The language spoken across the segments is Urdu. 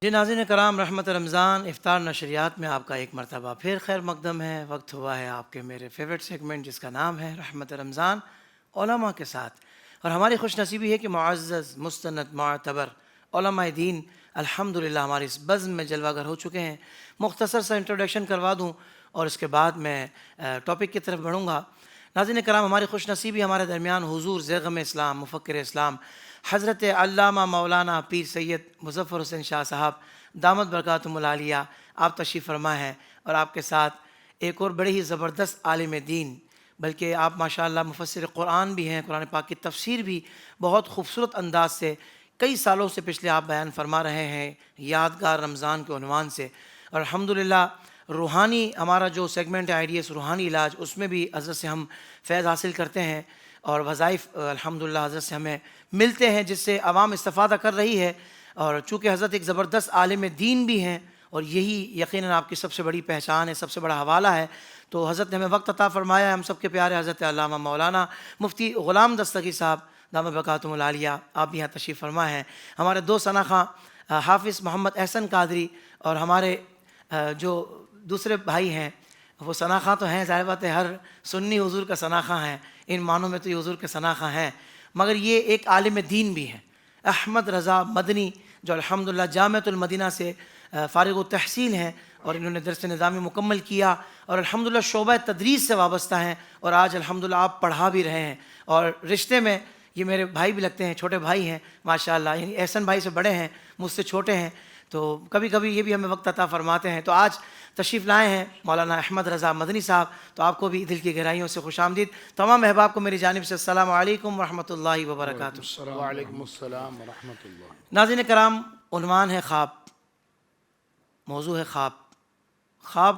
جی ناظرین کرام، رحمت رمضان افطار نشریات میں آپ کا ایک مرتبہ پھر خیر مقدم ہے۔ وقت ہوا ہے آپ کے میرے فیورٹ سیگمنٹ جس کا نام ہے رحمت رمضان علماء کے ساتھ، اور ہماری خوش نصیبی ہے کہ معزز مستند معتبر علماء دین الحمدللہ ہمارے اس بزم میں جلوہ گر ہو چکے ہیں۔ مختصر سا انٹروڈکشن کروا دوں اور اس کے بعد میں ٹاپک کی طرف بڑھوں گا۔ ناظرین کرام، ہماری خوش نصیبی ہمارے درمیان حضور زیغم اسلام، مفکر اسلام، حضرت علامہ مولانا پیر سید مظفر حسین شاہ صاحب دامت برکاتہم العالیہ آپ تشریف فرما ہیں، اور آپ کے ساتھ ایک اور بڑے ہی زبردست عالم دین، بلکہ آپ ماشاءاللہ مفسر قرآن بھی ہیں، قرآن پاک کی تفسیر بھی بہت خوبصورت انداز سے کئی سالوں سے پچھلے آپ بیان فرما رہے ہیں یادگار رمضان کے عنوان سے، اور الحمدللہ روحانی ہمارا جو سیگمنٹ ہے IDS روحانی علاج، اس میں بھی حضرت سے ہم فیض حاصل کرتے ہیں، اور وظائف الحمدللہ حضرت سے ہمیں ملتے ہیں جس سے عوام استفادہ کر رہی ہے۔ اور چونکہ حضرت ایک زبردست عالم دین بھی ہیں، اور یہی یقیناً آپ کی سب سے بڑی پہچان ہے، سب سے بڑا حوالہ ہے، تو حضرت نے ہمیں وقت عطا فرمایا ہے۔ ہم سب کے پیارے حضرت علامہ مولانا مفتی غلام دستگیر صاحب دامت برکاتہم العالیہ آپ بھی یہاں تشریف فرما ہیں۔ ہمارے دو ثنا خواں حافظ محمد احسن قادری اور ہمارے جو دوسرے بھائی ہیں وہ ثنا خواں تو ہیں، ظاہر بات ہے ہر سنی حضور کا ثنا خواں ہے، ان معنوں میں تو یہ حضور کے ثنا خواں ہیں، مگر یہ ایک عالم دین بھی ہیں، احمد رضا مدنی، جو الحمدللہ جامعۃ المدینہ سے فارغ التحصیل ہیں، اور انہوں نے درس نظامی مکمل کیا، اور الحمدللہ شعبہ تدریس سے وابستہ ہیں، اور آج الحمدللہ آپ پڑھا بھی رہے ہیں، اور رشتے میں یہ میرے بھائی بھی لگتے ہیں، چھوٹے بھائی ہیں ماشاءاللہ، یعنی احسن بھائی سے بڑے ہیں، مجھ سے چھوٹے ہیں، تو کبھی کبھی یہ بھی ہمیں وقت عطا فرماتے ہیں۔ تو آج تشریف لائے ہیں مولانا احمد رضا مدنی صاحب، تو آپ کو بھی دل کی گہرائیوں سے خوش آمدید۔ تمام احباب کو میری جانب سے السلام علیکم ورحمۃ اللہ وبرکاتہ۔ وعلیکم السلام ورحمۃ اللہ۔ ناظرین کرام، عنوان ہے خواب، موضوع ہے خواب۔ خواب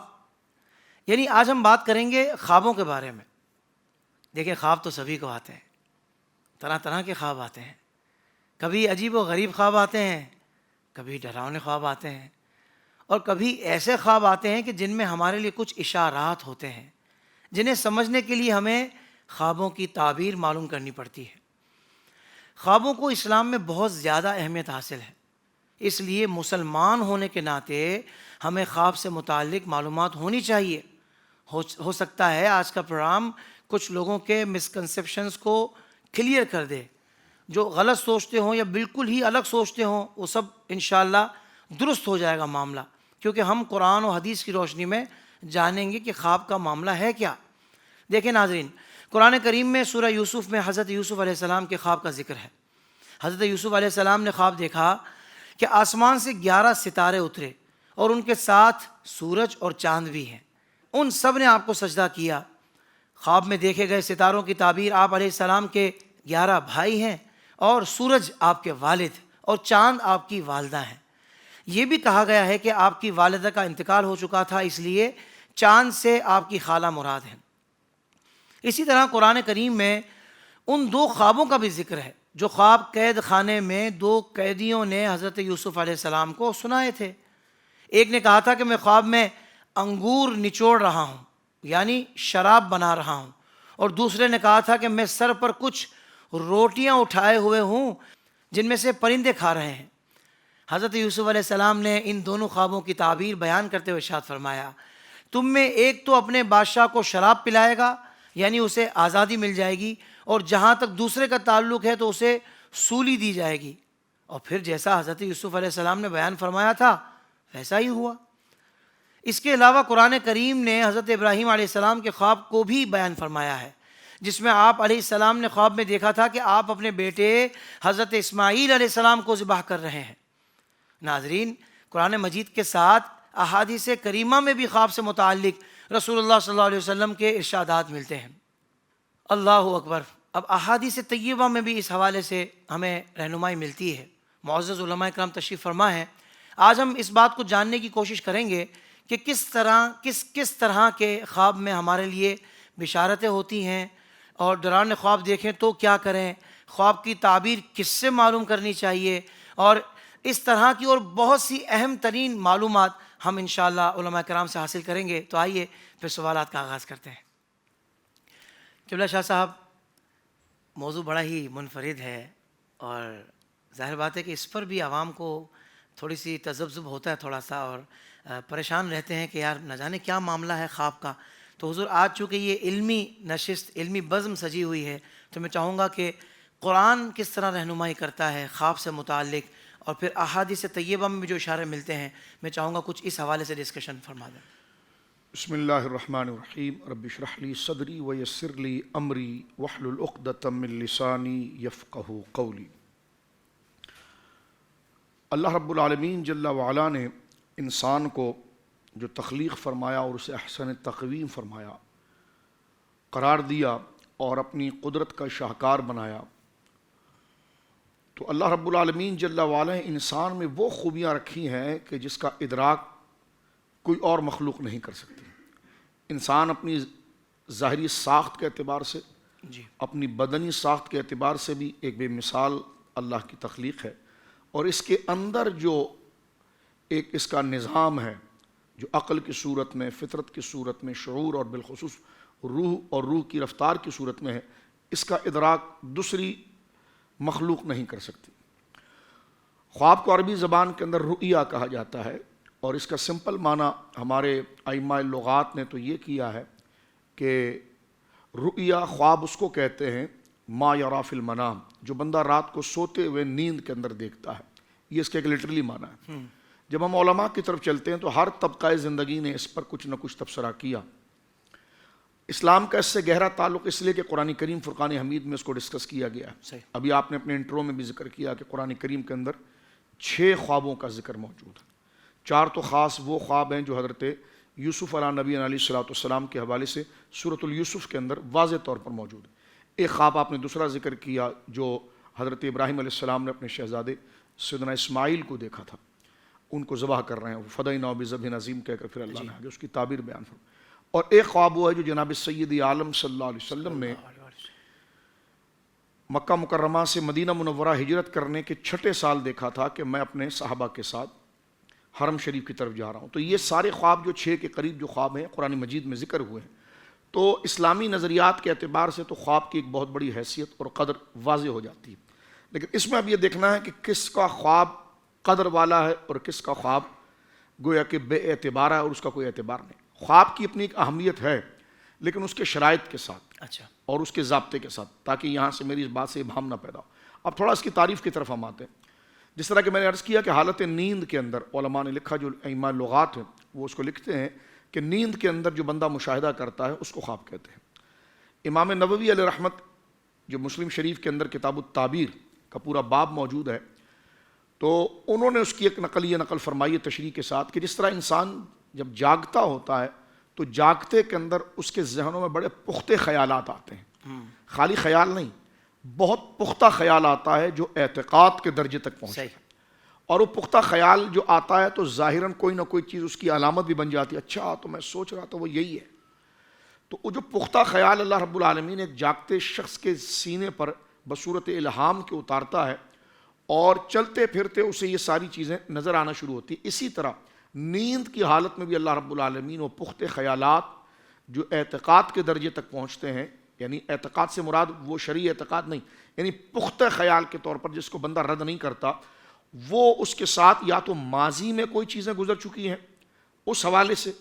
یعنی آج ہم بات کریں گے خوابوں کے بارے میں۔ دیکھیں، خواب تو سبھی کو آتے ہیں، طرح طرح کے خواب آتے ہیں، کبھی عجیب و غریب خواب آتے ہیں، کبھی ڈراؤنے خواب آتے ہیں، اور کبھی ایسے خواب آتے ہیں کہ جن میں ہمارے لیے کچھ اشارات ہوتے ہیں، جنہیں سمجھنے کے لیے ہمیں خوابوں کی تعبیر معلوم کرنی پڑتی ہے۔ خوابوں کو اسلام میں بہت زیادہ اہمیت حاصل ہے، اس لیے مسلمان ہونے کے ناطے ہمیں خواب سے متعلق معلومات ہونی چاہیے۔ ہو سکتا ہے آج کا پروگرام کچھ لوگوں کے مسکنسیپشنز کو کلیئر کر دے، جو غلط سوچتے ہوں یا بالکل ہی الگ سوچتے ہوں، وہ سب انشاءاللہ درست ہو جائے گا معاملہ، کیونکہ ہم قرآن و حدیث کی روشنی میں جانیں گے کہ خواب کا معاملہ ہے کیا۔ دیکھیں ناظرین، قرآن کریم میں سورہ یوسف میں حضرت یوسف علیہ السلام کے خواب کا ذکر ہے۔ حضرت یوسف علیہ السلام نے خواب دیکھا کہ آسمان سے 11 ستارے اترے، اور ان کے ساتھ سورج اور چاند بھی ہیں، ان سب نے آپ کو سجدہ کیا۔ خواب میں دیکھے گئے ستاروں کی تعبیر آپ علیہ السلام کے 11 بھائی ہیں، اور سورج آپ کے والد اور چاند آپ کی والدہ ہیں۔ یہ بھی کہا گیا ہے کہ آپ کی والدہ کا انتقال ہو چکا تھا، اس لیے چاند سے آپ کی خالہ مراد ہے۔ اسی طرح قرآن کریم میں ان دو خوابوں کا بھی ذکر ہے جو خواب قید خانے میں دو قیدیوں نے حضرت یوسف علیہ السلام کو سنائے تھے۔ ایک نے کہا تھا کہ میں خواب میں انگور نچوڑ رہا ہوں، یعنی شراب بنا رہا ہوں، اور دوسرے نے کہا تھا کہ میں سر پر کچھ روٹیاں اٹھائے ہوئے ہوں جن میں سے پرندے کھا رہے ہیں۔ حضرت یوسف علیہ السلام نے ان دونوں خوابوں کی تعبیر بیان کرتے ہوئے ارشاد فرمایا، تم میں ایک تو اپنے بادشاہ کو شراب پلائے گا، یعنی اسے آزادی مل جائے گی، اور جہاں تک دوسرے کا تعلق ہے تو اسے سولی دی جائے گی، اور پھر جیسا حضرت یوسف علیہ السلام نے بیان فرمایا تھا ویسا ہی ہوا۔ اس کے علاوہ قرآن کریم نے حضرت ابراہیم علیہ السلام کے خواب کو بھی بیان فرمایا ہے، جس میں آپ علیہ السلام نے خواب میں دیکھا تھا کہ آپ اپنے بیٹے حضرت اسماعیل علیہ السلام کو ذبح کر رہے ہیں۔ ناظرین، قرآن مجید کے ساتھ احادیث کریمہ میں بھی خواب سے متعلق رسول اللہ صلی اللہ علیہ وسلم کے ارشادات ملتے ہیں۔ اللہ اکبر۔ اب احادیث طیبہ میں بھی اس حوالے سے ہمیں رہنمائی ملتی ہے۔ معزز علماء کرام تشریف فرما ہیں، آج ہم اس بات کو جاننے کی کوشش کریں گے کہ کس طرح کے خواب میں ہمارے لیے بشارتیں ہوتی ہیں، اور ڈرانے خواب دیکھیں تو کیا کریں، خواب کی تعبیر کس سے معلوم کرنی چاہیے، اور اس طرح کی اور بہت سی اہم ترین معلومات ہم انشاءاللہ علماء کرام سے حاصل کریں گے۔ تو آئیے پھر سوالات کا آغاز کرتے ہیں۔ قبلہ شاہ صاحب، موضوع بڑا ہی منفرد ہے، اور ظاہر بات ہے کہ اس پر بھی عوام کو تھوڑی سی تذبذب ہوتا ہے تھوڑا سا، اور پریشان رہتے ہیں کہ یار نہ جانے کیا معاملہ ہے خواب کا. تو حضور آج چونکہ یہ علمی نشست، علمی بزم سجی ہوئی ہے، تو میں چاہوں گا کہ قرآن کس طرح رہنمائی کرتا ہے خواب سے متعلق، اور پھر احادیث طیبہ میں بھی جو اشارے ملتے ہیں، میں چاہوں گا کچھ اس حوالے سے ڈسکشن فرما دیں. بسم اللہ الرحمن الرحیم. رب اشرح لی صدری ویسر لی امری واحلل عقدۃ من لسانی یفقہوا قولی. اللہ رب العالمین جل وعلا نے انسان کو جو تخلیق فرمایا اور اسے احسن تقویم فرمایا، قرار دیا اور اپنی قدرت کا شاہکار بنایا، تو اللہ رب العالمین جل وعلا نے انسان میں وہ خوبیاں رکھی ہیں کہ جس کا ادراک کوئی اور مخلوق نہیں کر سکتی. انسان اپنی ظاہری ساخت کے اعتبار سے، اپنی بدنی ساخت کے اعتبار سے بھی ایک بے مثال اللہ کی تخلیق ہے، اور اس کے اندر جو ایک اس کا نظام ہے جو عقل کی صورت میں، فطرت کی صورت میں، شعور اور بالخصوص روح اور روح کی رفتار کی صورت میں ہے، اس کا ادراک دوسری مخلوق نہیں کر سکتی. خواب کو عربی زبان کے اندر رؤیا کہا جاتا ہے، اور اس کا سمپل معنی ہمارے ائمہ لغات نے تو یہ کیا ہے کہ رؤیا خواب اس کو کہتے ہیں ما یرا فی المنام، جو بندہ رات کو سوتے ہوئے نیند کے اندر دیکھتا ہے. یہ اس کا ایک لٹرلی معنی ہے. جب ہم علماء کی طرف چلتے ہیں تو ہر طبقہ زندگی نے اس پر کچھ نہ کچھ تبصرہ کیا. اسلام کا اس سے گہرا تعلق اس لیے کہ قرآن کریم فرقان حمید میں اس کو ڈسکس کیا گیا ہے. ابھی آپ نے اپنے انٹرو میں بھی ذکر کیا کہ قرآن کریم کے اندر 6 خوابوں کا ذکر موجود ہے. 4 تو خاص وہ خواب ہیں جو حضرت یوسف علیہ نبی علیہ الصلوۃ والسلام کے حوالے سے سورۃ الیوسف کے اندر واضح طور پر موجود ہے. ایک خواب آپ نے دوسرا ذکر کیا جو حضرت ابراہیم علیہ السلام نے اپنے شہزادے سیدنا اسماعیل کو دیکھا تھا، ان کو ذبح کر رہے ہیں، فدیناہ بذبح عظیم کہہ کر پھر اللہ نے آگے اس کی تعبیر بیان فرمائی. اور ایک خواب وہ ہے جو جناب سید عالم صلی اللہ علیہ وسلم نے مکہ مکرمہ سے مدینہ منورہ ہجرت کرنے کے 6 سال دیکھا تھا کہ میں اپنے صحابہ کے ساتھ حرم شریف کی طرف جا رہا ہوں. تو یہ سارے خواب جو 6 کے قریب جو خواب ہیں قرآن مجید میں ذکر ہوئے ہیں. تو اسلامی نظریات کے اعتبار سے تو خواب کی ایک بہت بڑی حیثیت اور قدر واضح ہو جاتی ہے. لیکن اس میں اب یہ دیکھنا ہے کہ کس کا خواب قدر والا ہے اور کس کا خواب گویا کہ بے اعتبار ہے اور اس کا کوئی اعتبار نہیں. خواب کی اپنی ایک اہمیت ہے، لیکن اس کے شرائط کے ساتھ اور اس کے ضابطے کے ساتھ، تاکہ یہاں سے میری اس بات سے ابہام نہ پیدا ہو. اب تھوڑا اس کی تعریف کی طرف ہم آتے ہیں. جس طرح کہ میں نے عرض کیا کہ حالت نیند کے اندر علماء نے لکھا، جو ائمہ لغات ہیں وہ اس کو لکھتے ہیں کہ نیند کے اندر جو بندہ مشاہدہ کرتا ہے اس کو خواب کہتے ہیں. امام نووی علیہ رحمت جو مسلم شریف کے اندر کتاب التعبیر کا پورا باب موجود ہے، تو انہوں نے اس کی ایک نقل فرمائی تشریح کے ساتھ کہ جس طرح انسان جب جاگتا ہوتا ہے تو جاگتے کے اندر اس کے ذہنوں میں بڑے پختہ خیالات آتے ہیں. خالی خیال نہیں، بہت پختہ خیال آتا ہے جو اعتقاد کے درجے تک پہنچتا ہے. اور وہ پختہ خیال جو آتا ہے تو ظاہراً کوئی نہ کوئی چیز اس کی علامت بھی بن جاتی ہے. اچھا تو میں سوچ رہا تھا وہ یہی ہے. تو وہ جو پختہ خیال اللہ رب العالمین ایک جاگتے شخص کے سینے پر بصورت الہام کے اتارتا ہے، اور چلتے پھرتے اسے یہ ساری چیزیں نظر آنا شروع ہوتی. اسی طرح نیند کی حالت میں بھی اللہ رب العالمین وہ پختہ خیالات جو اعتقاد کے درجے تک پہنچتے ہیں، یعنی اعتقاد سے مراد وہ شرعی اعتقاد نہیں، یعنی پختہ خیال کے طور پر جس کو بندہ رد نہیں کرتا، وہ اس کے ساتھ یا تو ماضی میں کوئی چیزیں گزر چکی ہیں اس حوالے سے،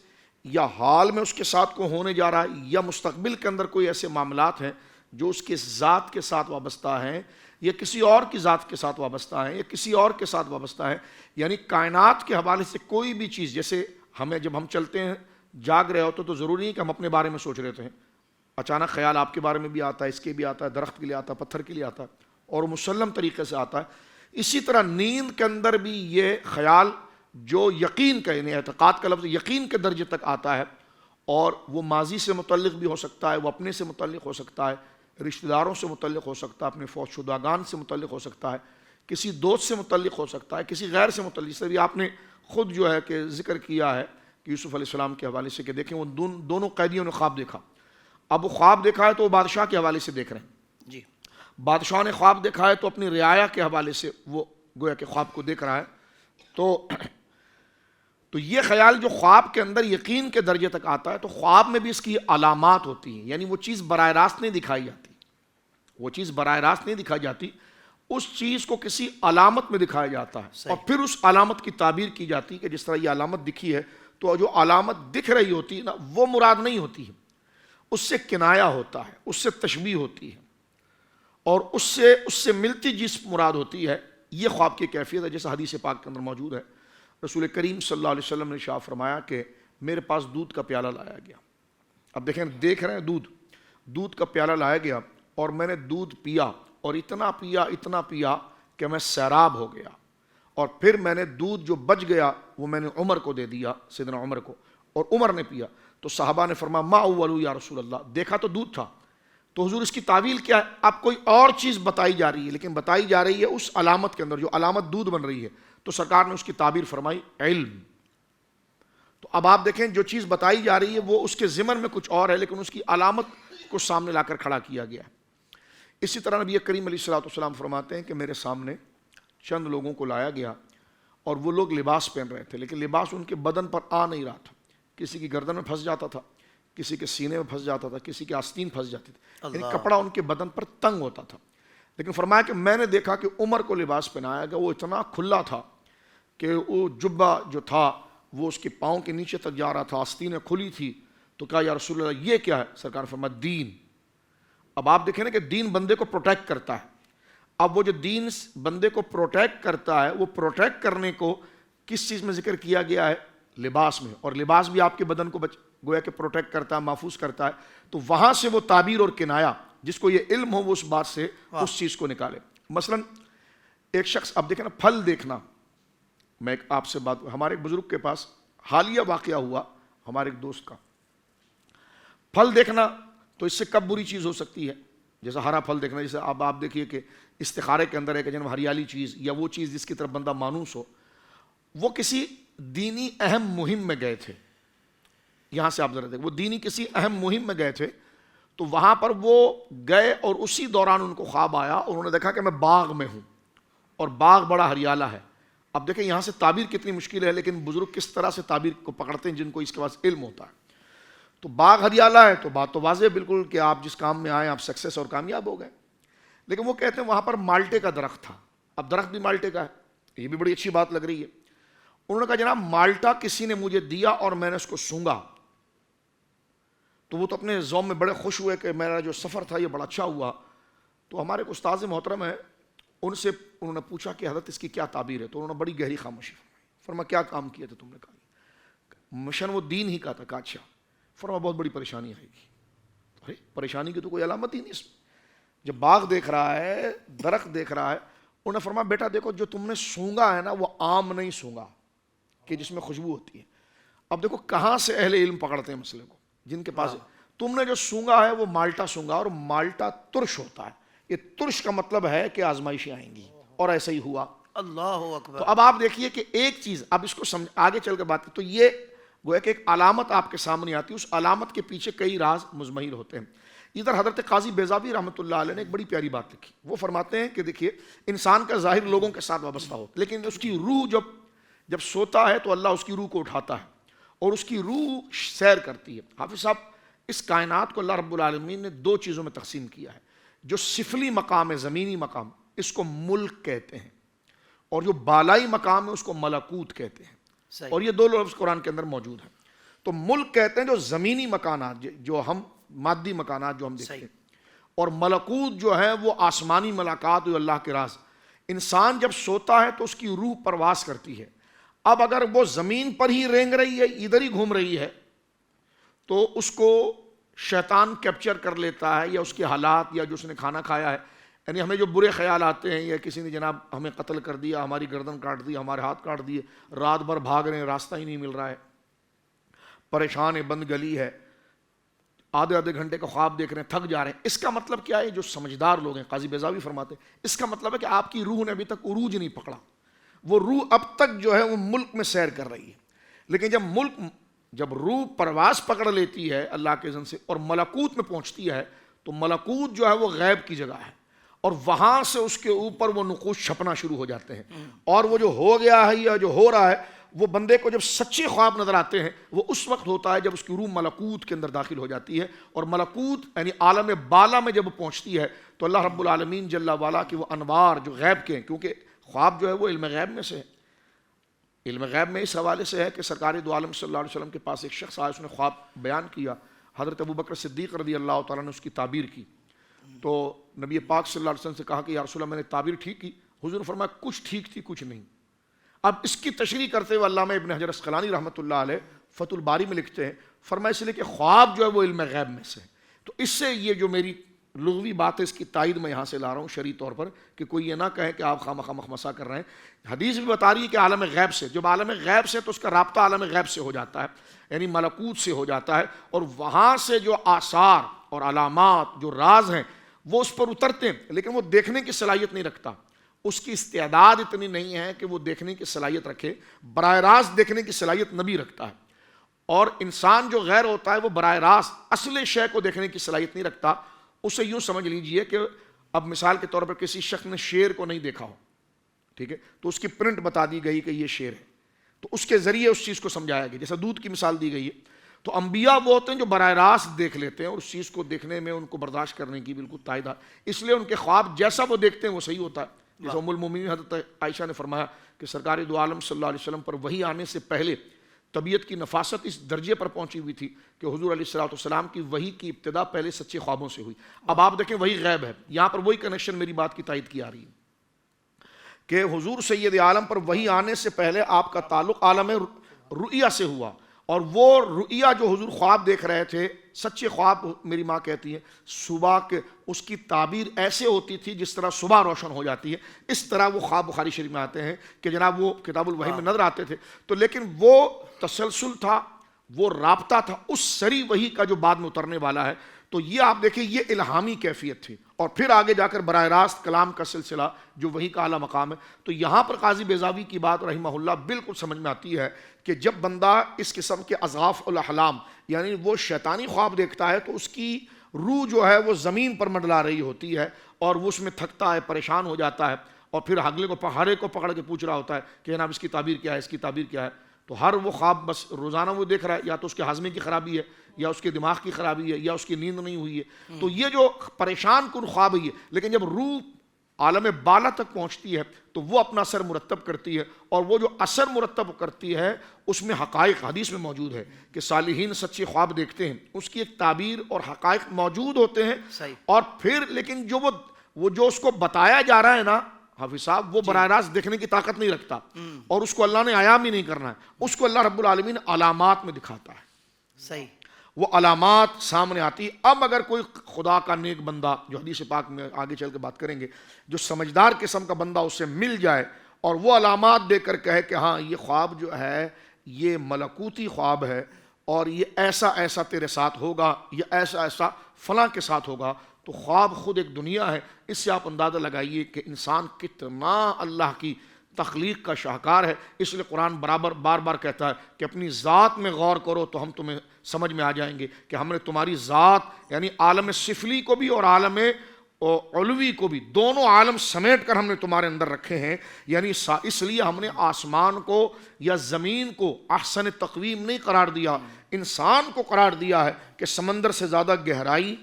یا حال میں اس کے ساتھ کو ہونے جا رہا ہے، یا مستقبل کے اندر کوئی ایسے معاملات ہیں جو اس کے ذات کے ساتھ وابستہ ہیں، یا کسی اور کی ذات کے ساتھ وابستہ ہیں، یا کسی اور کے ساتھ وابستہ ہیں. یعنی کائنات کے حوالے سے کوئی بھی چیز، جیسے ہمیں جب ہم چلتے ہیں جاگ رہے ہوتے تو ضروری نہیں کہ ہم اپنے بارے میں سوچ رہے تھے، اچانک خیال آپ کے بارے میں بھی آتا ہے، اس کے بھی آتا ہے، درخت کے لیے آتا ہے، پتھر کے لیے آتا ہے، اور مسلم طریقے سے آتا ہے. اسی طرح نیند کے اندر بھی یہ خیال جو یقین کا، یعنی اعتقاد کا لفظ یقین کے درجے تک آتا ہے، اور وہ ماضی سے متعلق بھی ہو سکتا ہے، وہ اپنے سے متعلق ہو سکتا ہے، رشتہ داروں سے متعلق ہو سکتا ہے، اپنے فوت شدگان سے متعلق ہو سکتا ہے، کسی دوست سے متعلق ہو سکتا ہے، کسی غیر سے متعلق. سے بھی آپ نے خود جو ہے کہ ذکر کیا ہے کہ یوسف علیہ السلام کے حوالے سے کہ دیکھیں وہ دونوں قیدیوں نے خواب دیکھا. اب وہ خواب دیکھا ہے تو وہ بادشاہ کے حوالے سے دیکھ رہے ہیں. جی، بادشاہ نے خواب دیکھا ہے تو اپنی رعایا کے حوالے سے وہ گویا کہ خواب کو دیکھ رہا ہے. تو یہ خیال جو خواب کے اندر یقین کے درجے تک آتا ہے، تو خواب میں بھی اس کی علامات ہوتی ہیں، یعنی وہ چیز براہ راست نہیں دکھائی جاتی، وہ چیز براہ راست نہیں دکھائی جاتی. اس چیز کو کسی علامت میں دکھایا جاتا ہے اور پھر اس علامت کی تعبیر کی جاتی ہے کہ جس طرح یہ علامت دکھی ہے تو جو علامت دکھ رہی ہوتی ہے نا وہ مراد نہیں ہوتی ہے، اس سے کنایا ہوتا ہے، اس سے تشبیہ ہوتی ہے اور اس سے ملتی جس مراد ہوتی ہے. یہ خواب کی کیفیت ہے جیسا حدیث پاک کے اندر موجود ہے. رسول کریم صلی اللہ علیہ وسلم نے ارشاد فرمایا کہ میرے پاس دودھ کا پیالہ لایا گیا. اب دیکھ رہے ہیں دودھ کا پیالہ لایا گیا اور میں نے دودھ پیا اور اتنا پیا کہ میں سیراب ہو گیا، اور پھر میں نے دودھ جو بچ گیا وہ میں نے عمر کو دے دیا، سیدنا عمر کو، اور عمر نے پیا. تو صحابہ نے فرمایا ما اولو یا رسول اللہ، دیکھا تو دودھ تھا، تو حضور اس کی تعویل کیا ہے؟ اب کوئی اور چیز بتائی جا رہی ہے، لیکن بتائی جا رہی ہے اس علامت کے اندر جو علامت دودھ بن رہی ہے. تو سرکار نے اس کی تعبیر فرمائی علم. تو اب آپ دیکھیں جو چیز بتائی جا رہی ہے وہ اس کے ضمن میں کچھ اور ہے، لیکن اس کی علامت کو سامنے لا کر کھڑا کیا گیا ہے. اسی طرح نبی کریم علیہ الصلوۃ والسلام فرماتے ہیں کہ میرے سامنے چند لوگوں کو لایا گیا اور وہ لوگ لباس پہن رہے تھے، لیکن لباس ان کے بدن پر آ نہیں رہا تھا. کسی کی گردن میں پھنس جاتا تھا، کسی کے سینے میں پھنس جاتا تھا، کسی کے آستین پھنس جاتی تھی، یعنی کپڑا ان کے بدن پر تنگ ہوتا تھا. لیکن فرمایا کہ میں نے دیکھا کہ عمر کو لباس پہنایا گیا، وہ اتنا کھلا تھا کہ وہ جبہ جو تھا وہ اس کے پاؤں کے نیچے تک جا رہا تھا، آستینیں کھلی تھی. تو کہا یا رسول اللہ یہ کیا ہے؟ سرکار نے فرمایا دین. اب آپ دیکھیں نا کہ دین بندے کو پروٹیکٹ کرتا ہے. اب وہ جو دین بندے کو پروٹیکٹ کرتا ہے، وہ پروٹیکٹ کرنے کو کس چیز میں ذکر کیا گیا ہے؟ لباس میں. اور لباس بھی آپ کے بدن کو گویا کہ پروٹیکٹ کرتا ہے، محفوظ کرتا ہے. تو وہاں سے وہ تعبیر اور کنایا، جس کو یہ علم ہو وہ اس بات سے اس چیز کو نکالے. مثلا ایک شخص، اب دیکھیں نا پھل دیکھنا. میں آپ سے بات، ہمارے ایک بزرگ کے پاس حالیہ واقعہ ہوا، ہمارے ایک دوست کا. پھل دیکھنا تو اس سے کب بری چیز ہو سکتی ہے؟ جیسا ہرا پھل دیکھنا، جیسے اب آپ دیکھیے کہ استخارے کے اندر ہے کہ جناب ہریالی چیز یا وہ چیز جس کی طرف بندہ مانوس ہو. وہ کسی دینی اہم مہم میں گئے تھے، یہاں سے آپ ذرا دیکھیں، وہ دینی کسی اہم مہم میں گئے تھے. تو وہاں پر وہ گئے اور اسی دوران ان کو خواب آیا اور انہوں نے دیکھا کہ میں باغ میں ہوں اور باغ بڑا ہریالہ ہے. اب دیکھیں یہاں سے تعبیر کتنی مشکل ہے، لیکن بزرگ کس طرح سے تعبیر کو پکڑتے ہیں جن کو اس کے پاس علم ہوتا ہے. تو باغ ہریالہ ہے تو بات تو واضح بالکل کہ آپ جس کام میں آئے آپ سکسیس اور کامیاب ہو گئے. لیکن وہ کہتے ہیں وہاں پر مالٹے کا درخت تھا. اب درخت بھی مالٹے کا ہے، یہ بھی بڑی اچھی بات لگ رہی ہے. انہوں نے کہا جناب مالٹا کسی نے مجھے دیا اور میں نے اس کو سونگا. تو وہ تو اپنے ذوق میں بڑے خوش ہوئے کہ میرا جو سفر تھا یہ بڑا اچھا ہوا. تو ہمارے استاد محترم ہیں، ان سے انہوں نے پوچھا کہ حضرت اس کی کیا تعبیر ہے؟ تو انہوں نے بڑی گہری خاموشی فرمایا کیا کام کیا تھا تم نے؟ کہا مشن وہ دین ہی کا تھا. کہا اچھا. فرمایا بہت بڑی پریشانی آئے گی. ارے پریشانی کی تو کوئی علامت ہی نہیں اس میں. جب باغ دیکھ رہا ہے، درخت دیکھ رہا ہے، انہوں نے فرمایا بیٹا دیکھو جو تم نے سونگا ہے نا وہ عام نہیں سونگا کہ جس میں خوشبو ہوتی ہے. اب دیکھو کہاں سے اہل علم پکڑتے ہیں مسئلے کو، جن کے پاس تم نے جو سونگا ہے وہ مالٹا سونگا، اور مالٹا ترش ہوتا ہے. یہ ترش کا مطلب ہے کہ آزمائشیں آئیں گی، اور ایسا ہی ہوا. اللہ اکبر. تو اب آپ دیکھیے کہ ایک چیز، اب اس کو آگے چل کے بات، تو یہ وہ ایک علامت آپ کے سامنے آتی ہے، اس علامت کے پیچھے کئی راز مضمحل ہوتے ہیں. ادھر حضرت قاضی بیضاوی رحمۃ اللہ علیہ نے ایک بڑی پیاری بات لکھی. وہ فرماتے ہیں کہ دیکھیے انسان کا ظاہر لوگوں کے ساتھ وابستہ ہوتا ہے، لیکن اس کی روح جب سوتا ہے تو اللہ اس کی روح کو اٹھاتا ہے اور اس کی روح سیر کرتی ہے. حافظ صاحب اس کائنات کو اللہ رب العالمین نے دو چیزوں میں تقسیم کیا ہے. جو سفلی مقام ہے، زمینی مقام، اس کو ملک کہتے ہیں، اور جو بالائی مقام ہے اس کو ملکوت کہتے ہیں. اور یہ دو لفظ قرآن کے اندر موجود ہیں. تو ملک کہتے ہیں جو زمینی مکانات، جو ہم مادی مکانات جو ہم دیکھتے ہیں، اور ملکوت جو ہے وہ آسمانی ملاقات جو اللہ کے راز. انسان جب سوتا ہے تو اس کی روح پرواز کرتی ہے. اب اگر وہ زمین پر ہی رینگ رہی ہے، ادھر ہی گھوم رہی ہے، تو اس کو شیطان کیپچر کر لیتا ہے، یا اس کے حالات، یا جو اس نے کھانا کھایا ہے. یعنی ہمیں جو برے خیال آتے ہیں، یا کسی نے جناب ہمیں قتل کر دیا، ہماری گردن کاٹ دی، ہمارے ہاتھ کاٹ دیے، رات بھر بھاگ رہے ہیں، راستہ ہی نہیں مل رہا ہے، پریشان ہے، بند گلی ہے، آدھے گھنٹے کا خواب دیکھ رہے ہیں، تھک جا رہے ہیں. اس کا مطلب کیا ہے؟ جو سمجھدار لوگ ہیں، قاضی بیضاوی فرماتے ہیں، اس کا مطلب ہے کہ آپ کی روح نے ابھی تک عروج نہیں پکڑا. وہ روح اب تک جو ہے وہ ملک میں سیر کر رہی ہے. لیکن جب روح پرواز پکڑ لیتی ہے اللہ کے اذن سے اور ملکوت میں پہنچتی ہے، تو ملکوت جو ہے وہ غیب کی جگہ ہے، اور وہاں سے اس کے اوپر وہ نقوش چھپنا شروع ہو جاتے ہیں. اور وہ جو ہو گیا ہے یا جو ہو رہا ہے وہ بندے کو جب سچے خواب نظر آتے ہیں وہ اس وقت ہوتا ہے جب اس کی روح ملکوت کے اندر داخل ہو جاتی ہے، اور ملکوت یعنی عالم بالا میں جب پہنچتی ہے تو اللہ رب العالمین جل وعلا کی وہ انوار جو غیب کے ہیں، کیونکہ خواب جو ہے وہ علم غیب میں سے ہے، علم غیب میں اس حوالے سے ہے کہ سرکار دو عالم صلی اللہ علیہ وسلم کے پاس ایک شخص آیا، اس نے خواب بیان کیا، حضرت ابوبکر صدیق رضی اللہ تعالیٰ نے اس کی تعبیر کی، تو نبی پاک صلی اللہ علیہ وسلم سے کہا کہ یا رسول اللہ میں نے تعبیر ٹھیک کی؟ حضور نے فرمایا کچھ ٹھیک تھی کچھ نہیں۔ اب اس کی تشریح کرتے ہوئے علامہ ابن حجر اسقلانی رحمۃ اللہ علیہ فتح الباری میں لکھتے ہیں، فرمایا اس لیے کہ خواب جو ہے وہ علم غیب میں سے ہے، تو اس سے یہ جو میری لغوی بات ہے اس کی تائید میں یہاں سے لا رہا ہوں شرعی طور پر، کہ کوئی یہ نہ کہے کہ آپ خواہ مخمسہ کر رہے ہیں۔ حدیث بھی بتا رہی ہے کہ عالم غیب سے، جب عالم غیب سے تو اس کا رابطہ عالم غیب سے ہو جاتا ہے، یعنی ملکوت سے ہو جاتا ہے، اور وہاں سے جو آثار اور علامات جو راز ہیں وہ اس پر اترتے ہیں، لیکن وہ دیکھنے کی صلاحیت نہیں رکھتا، اس کی استعداد اتنی نہیں ہے کہ وہ دیکھنے کی صلاحیت رکھے، براہ راست دیکھنے کی صلاحیت نبی رکھتا ہے، اور انسان جو غیر ہوتا ہے وہ براہ راست اصل شے کو دیکھنے کی صلاحیت نہیں رکھتا۔ اسے یوں سمجھ لیجئے کہ اب مثال کے طور پر کسی شخص نے شیر کو نہیں دیکھا ہو، ٹھیک ہے، تو اس کی پرنٹ بتا دی گئی کہ یہ شیر ہے، تو اس کے ذریعے اس چیز کو سمجھایا گیا، جیسے دودھ کی مثال دی گئی ہے، تو انبیاء وہ ہوتے ہیں جو براہ راست دیکھ لیتے ہیں، اور اس چیز کو دیکھنے میں ان کو برداشت کرنے کی بالکل تائید ہے، اس لیے ان کے خواب جیسا وہ دیکھتے ہیں وہ صحیح ہوتا ہے۔ جیسے ام المومنین حضرت عائشہ نے فرمایا کہ سرکار دو عالم صلی اللہ علیہ وسلم پر وحی آنے سے پہلے طبیعت کی نفاست اس درجے پر پہنچی ہوئی تھی کہ حضور علیہ السلام کی وحی کی ابتدا پہلے سچے خوابوں سے ہوئی۔ اب آپ دیکھیں وہی غیب ہے، یہاں پر وہی کنیکشن میری بات کی تائید کی آ رہی ہے کہ حضور سید عالم پر وحی آنے سے پہلے آپ کا تعلق عالم رؤیا سے ہوا، اور وہ رؤیا جو حضور خواب دیکھ رہے تھے، سچے خواب میری ماں کہتی ہے صبح کے اس کی تعبیر ایسے ہوتی تھی جس طرح صبح روشن ہو جاتی ہے، اس طرح وہ خواب بخاری شریف میں آتے ہیں کہ جناب وہ کتاب الوحی میں نظر آتے تھے، تو لیکن وہ تسلسل تھا، وہ رابطہ تھا اس سری وحی کا جو بعد میں اترنے والا ہے، تو یہ آپ دیکھیں یہ الہامی کیفیت تھی، اور پھر آگے جا کر براہ راست کلام کا سلسلہ جو وحی کا اعلیٰ مقام ہے۔ تو یہاں پر قاضی بیضاوی کی بات رحمہ اللہ بالکل سمجھ میں آتی ہے کہ جب بندہ اس قسم کے اضعاف الاحلام یعنی وہ شیطانی خواب دیکھتا ہے تو اس کی روح جو ہے وہ زمین پر منڈلا رہی ہوتی ہے، اور وہ اس میں تھکتا ہے، پریشان ہو جاتا ہے، اور پھر اگلے کو ہر ایک کو پکڑ کے پوچھ رہا ہوتا ہے کہ جناب اس کی تعبیر کیا ہے، اس کی تعبیر کیا ہے، تو ہر وہ خواب بس روزانہ وہ دیکھ رہا ہے، یا تو اس کے ہاضمے کی خرابی ہے، یا اس کے دماغ کی خرابی ہے، یا اس کی نیند نہیں ہوئی ہے، تو یہ جو پریشان کن خواب ہے، لیکن جب روح عالم بالا تک پہنچتی ہے تو وہ اپنا اثر مرتب کرتی ہے، اور وہ جو اثر مرتب کرتی ہے اس میں حقائق حدیث میں موجود ہے کہ صالحین سچے خواب دیکھتے ہیں، اس کی ایک تعبیر اور حقائق موجود ہوتے ہیں، اور پھر لیکن جو وہ جو اس کو بتایا جا رہا ہے نا حافظ صاحب، وہ براہ راست دیکھنے کی طاقت نہیں رکھتا، اور اس کو اللہ نے عیاں بھی نہیں کرنا ہے، اس کو اللہ رب العالمین علامات میں دکھاتا ہے، صحیح، وہ علامات سامنے آتی۔ اب اگر کوئی خدا کا نیک بندہ، جو حدیث پاک میں آگے چل کے بات کریں گے، جو سمجھدار قسم کا بندہ اس سے مل جائے اور وہ علامات دے کر کہے کہ ہاں یہ خواب جو ہے یہ ملکوتی خواب ہے، اور یہ ایسا ایسا تیرے ساتھ ہوگا، یہ ایسا ایسا فلاں کے ساتھ ہوگا، تو خواب خود ایک دنیا ہے۔ اس سے آپ اندازہ لگائیے کہ انسان کتنا اللہ کی تخلیق کا شاہکار ہے۔ اس لیے قرآن بار بار کہتا ہے کہ اپنی ذات میں غور کرو تو ہم تمہیں سمجھ میں آ جائیں گے کہ ہم نے تمہاری ذات یعنی عالم سفلی کو بھی اور عالم علوی کو بھی، دونوں عالم سمیٹ کر ہم نے تمہارے اندر رکھے ہیں، یعنی اس لیے ہم نے آسمان کو یا زمین کو احسن تقویم نہیں قرار دیا، انسان کو قرار دیا ہے کہ سمندر سے زیادہ گہرائی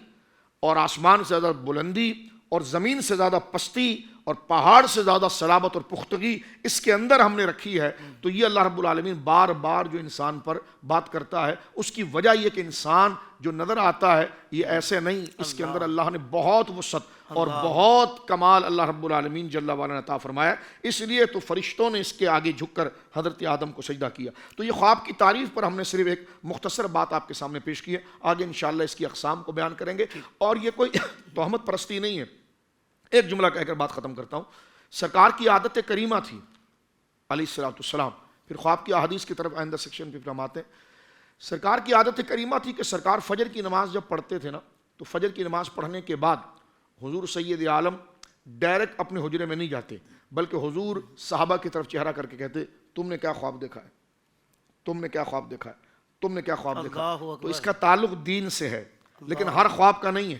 اور آسمان سے زیادہ بلندی اور زمین سے زیادہ پستی اور پہاڑ سے زیادہ صلابت اور پختگی اس کے اندر ہم نے رکھی ہے۔ تو یہ اللہ رب العالمین بار بار جو انسان پر بات کرتا ہے، اس کی وجہ یہ کہ انسان جو نظر آتا ہے یہ ایسے نہیں، اس کے اندر اللہ نے بہت وسعت اور بہت کمال اللہ رب العالمین جل وعلا نے عطا فرمایا، اس لیے تو فرشتوں نے اس کے آگے جھک کر حضرت آدم کو سجدہ کیا۔ تو یہ خواب کی تعریف پر ہم نے صرف ایک مختصر بات آپ کے سامنے پیش کی ہے، آگے انشاءاللہ اس کی اقسام کو بیان کریں گے، اور یہ کوئی تہمت پرستی نہیں ہے۔ ایک جملہ کہہ کر بات ختم کرتا ہوں۔ سرکار کی عادت کریمہ تھی علیہ السلام، پھر خواب کی احادیث کی طرف آئندہ سیکشن پہ فرماتے ہیں، سرکار کی عادت کریمہ تھی کہ سرکار فجر کی نماز جب پڑھتے تھے نا، تو فجر کی نماز پڑھنے کے بعد حضور سید عالم ڈائریکٹ اپنے حجرے میں نہیں جاتے، بلکہ حضور صحابہ کی طرف چہرہ کر کے کہتے تم نے کیا خواب دیکھا ہے، تم نے کیا خواب دیکھا ہے، تم نے کیا خواب دیکھا ہے۔ تو اس کا تعلق دین سے ہے، لیکن ہر خواب کا نہیں ہے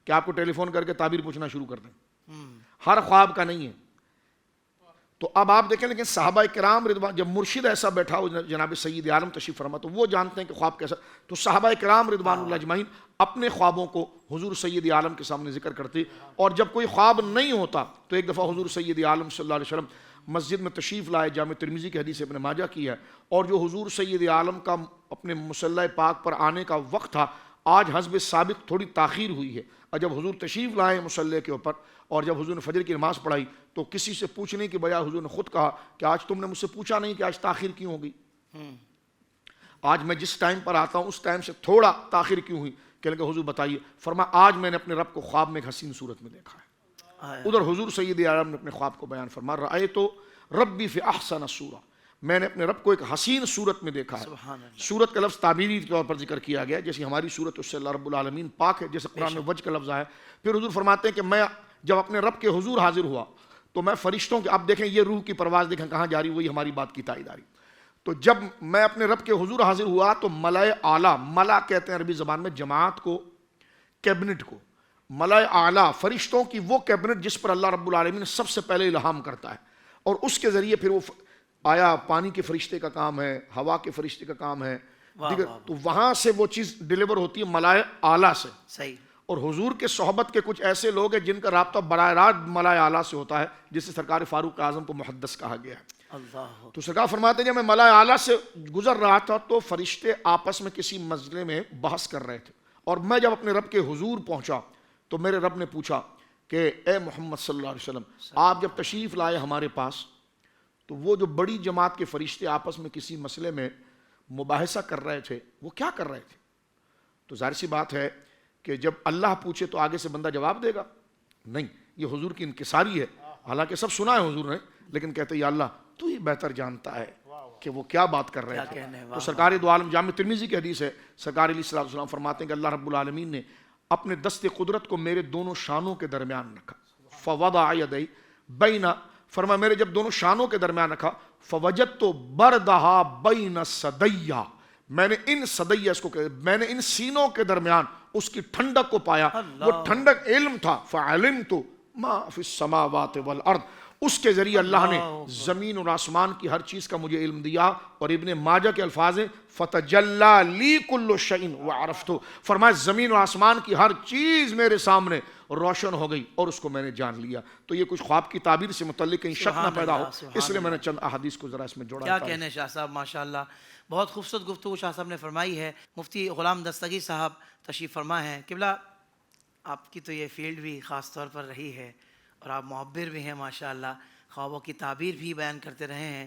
کہ آپ کو ٹیلی فون کر کے تعبیر پوچھنا شروع کر دیں، ہر خواب کا نہیں ہے۔ تو اب آپ دیکھیں لیکن صحابہ کرام رضوان، جب مرشد ایسا بیٹھا ہو جناب سید عالم تشریف فرما تو وہ جانتے ہیں کہ خواب کیسا، تو صحابہ کرام رضوان اللہ اجمعین اپنے خوابوں کو حضور سید عالم کے سامنے ذکر کرتے، اور جب کوئی خواب نہیں ہوتا تو ایک دفعہ حضور سید عالم صلی اللہ علیہ وسلم مسجد میں تشریف لائے، جامع ترمذی کی حدیث ابن ماجہ کی ہے، اور جو حضور سید عالم کا اپنے مصلی پاک پر آنے کا وقت تھا، آج حسب سابق تھوڑی تاخیر ہوئی ہے، اور جب حضور تشریف لائے مصلی کے اوپر اور جب حضور نے فجر کی نماز پڑھائی تو کسی سے پوچھنے کی بجائے حضور نے خود کہا کہ آج تم نے مجھ سے پوچھا نہیں کہ آج تاخیر کیوں ہو گئی، آج میں جس ٹائم پر آتا ہوں اس ٹائم سے تھوڑا تاخیر کیوں ہوئی؟ کہ حضور بتائیے، فرمایا آج میں نے اپنے رب کو خواب میں ایک حسین صورت میں دیکھا ہے۔ ادھر حضور سید عالم نے اپنے خواب کو بیان فرما، رأیت ربی فی احسن صورہ، میں نے اپنے رب کو ایک حسین صورت میں دیکھا ہے۔ صورت کا لفظ تعبیری طور پر ذکر کیا گیا، جیسے ہماری صورت اس سے اللہ رب العالمین پاک ہے، جیسے قرآن میں وجہ کا لفظ ہے۔ پھر حضور فرماتے ہیں کہ میں جب اپنے رب کے حضور حاضر ہوا تو میں فرشتوں کے، اب دیکھیں یہ روح کی پرواز دیکھیں کہاں جاری ہوئی، ہماری بات کی تائید آ رہی، تو جب میں اپنے رب کے حضور حاضر ہوا تو ملائے اعلیٰ، ملا کہتے ہیں عربی زبان میں جماعت کو، کیبنٹ کو، ملائے اعلیٰ فرشتوں کی وہ کیبنٹ جس پر اللہ رب العالمین سب سے پہلے الہام کرتا ہے، اور اس کے ذریعے پھر وہ آیا پانی کے فرشتے کا کام ہے، ہوا کے فرشتے کا کام ہے دیگر، تو وہاں سے وہ چیز ڈیلیور ہوتی ہے ملائے اعلیٰ سے۔ صحیح۔ اور حضور کے صحبت کے کچھ ایسے لوگ ہیں جن کا رابطہ براہ راست ملائے اعلیٰ سے ہوتا ہے، جس سے سرکار فاروق اعظم کو محدث کہا گیا ہے۔ تو سرکار فرماتے ہیں جب میں ملائے اعلیٰ سے گزر رہا تھا تو فرشتے آپس میں کسی مسئلے میں بحث کر رہے تھے، اور میں جب اپنے رب کے حضور پہنچا تو میرے رب نے پوچھا کہ اے محمد صلی اللہ علیہ وسلم، آپ جب تشریف لائے ہمارے پاس تو وہ جو بڑی جماعت کے فرشتے آپس میں کسی مسئلے میں مباحثہ کر رہے تھے وہ کیا کر رہے تھے؟ تو ظاہر سی بات ہے کہ جب اللہ پوچھے تو آگے سے بندہ جواب دے گا نہیں، یہ حضور کی انکساری ہے، حالانکہ سب سنا ہے حضور نے، لیکن کہتے یا اللہ تو ہی بہتر جانتا ہے کہ وہ کیا بات کر رہے تھے۔ تو سرکار دو عالم جامع ترمذی کی حدیث ہے، سرکار علیہ الصلوۃ والسلام فرماتے ہیں کہ اللہ رب العالمین نے اپنے دست قدرت کو میرے دونوں شانوں کے درمیان رکھا، فوضع یدی بین، فرمایا میرے جب دونوں شانوں کے درمیان رکھا، فوجدت بردہا بین صدیہ، میں نے ان صدیہ، اس کو میں نے ان سینوں کے درمیان اس کی ٹھنڈک کو پایا، وہ ٹھنڈک علم تھا، فعلمت ما فی السماوات والارض، اس کے ذریعے اللہ نے زمین اور آسمان کی ہر چیز کا مجھے علم دیا، اور ابن ماجہ کے الفاظ ہیں فتجلی لی کل شیء وعرفت، فرمایا زمین اور آسمان کی ہر چیز میرے سامنے روشن ہو گئی اور اس کو میں نے جان لیا۔ تو یہ کچھ خواب کی تعبیر سے متعلق کہیں شک نہ پیدا ہو، اس لیے میں نے چند احادیث کو ذرا اس میں جوڑا۔ کیا کہنے شاہ صاحب، ماشاءاللہ بہت خوبصورت گفتگو شاہ صاحب نے فرمائی ہے۔ مفتی غلام دستگیر صاحب تشریف فرما ہیں، قبلہ آپ کی تو یہ فیلڈ بھی خاص طور پر رہی ہے اور آپ معبر بھی ہیں ماشاءاللہ، خوابوں کی تعبیر بھی بیان کرتے رہے ہیں،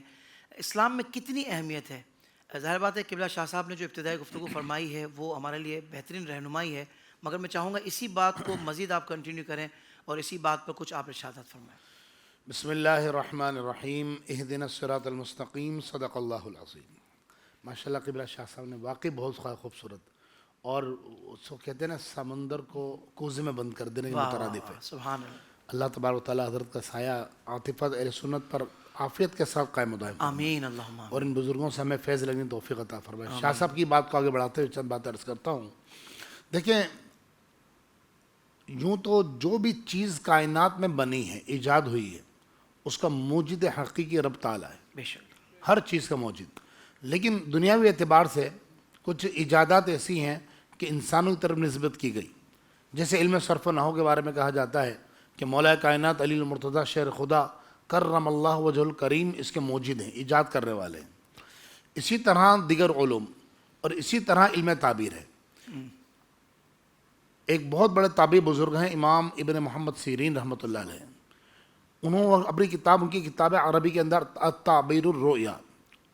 اسلام میں کتنی اہمیت ہے؟ ظاہر بات ہے قبلہ شاہ صاحب نے جو ابتدائی گفتگو فرمائی ہے وہ ہمارے لیے بہترین رہنمائی ہے، مگر میں چاہوں گا اسی بات کو مزید آپ کنٹینیو کریں اور اسی بات پر کچھ آپ ارشادات فرمائیں۔ بسم اللہ الرحمن الرحیم، اہدنا الصراط المستقیم، صدق اللہ العظیم۔ ماشاءاللہ قبلہ شاہ صاحب نے واقعی بہت خوبصورت، اور اس کو کہتے ہیں نا سمندر کو کوزے میں بند کر دینے کے مترادف ہے۔ سبحان اللہ، اللہ تبارک و تعالیٰ حضرت کا سایہ عاطفت اہل سنت پر عافیت کے ساتھ قائم و دائم، آمین اللہم، اور ان بزرگوں سے ہمیں فیض لگنے توفیق عطا فرمائے۔ شاہ صاحب کی بات کو آگے بڑھاتے ہوئے چند باتیں عرض کرتا ہوں۔ دیکھیں، یوں تو جو بھی چیز کائنات میں بنی ہے، ایجاد ہوئی ہے، اس کا موجد حقیقی رب تعالیٰ ہے، بے شک، ہر چیز کا موجد۔ لیکن دنیاوی اعتبار سے کچھ ایجادات ایسی ہیں کہ انسانوں کی طرف نسبت کی گئی، جیسے علم صرف و نحو کے بارے میں کہا جاتا ہے کہ مولا کائنات علی المرتضیٰ شیر خدا کرم اللہ وجہ الکریم اس کے موجد ہیں، ایجاد کرنے والے ہیں۔ اسی طرح دیگر علوم، اور اسی طرح علم تعبیر ہے۔ ایک بہت بڑے تابعی بزرگ ہیں امام ابن محمد سیرین رحمۃ اللہ علیہ، انہوں اپنی کتاب، ان کی کتاب عربی کے اندر التعبیر الرؤیا،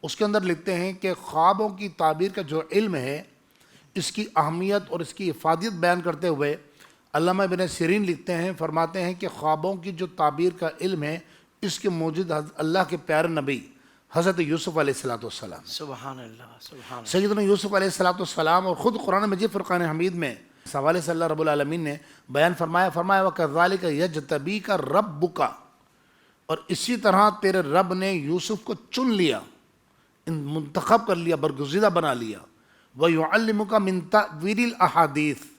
اس کے اندر لکھتے ہیں کہ خوابوں کی تعبیر کا جو علم ہے، اس کی اہمیت اور اس کی افادیت بیان کرتے ہوئے علامہ ابن سیرین لکھتے ہیں، فرماتے ہیں کہ خوابوں کی جو تعبیر کا علم ہے، اس کے موجد اللہ کے پیارے نبی حضرت یوسف علیہ السلام، سبحان اللہ، سبحان اللہ، سیدنا یوسف علیہ السلام، اور خود قرآن مجید فرقان حمید میں اس حوالے سے اللہ رب العالمین نے بیان فرمایا وَكَذَلِكَ يَجْتَبِيكَ رَبُّكَ، اور اسی طرح تیرے رب نے یوسف کو چن لیا، منتخب کر لیا، برگزیدہ بنا لیا، وَيُعَلِّمُكَ مِن تَأْوِيلِ الْأَحَادِيثِ،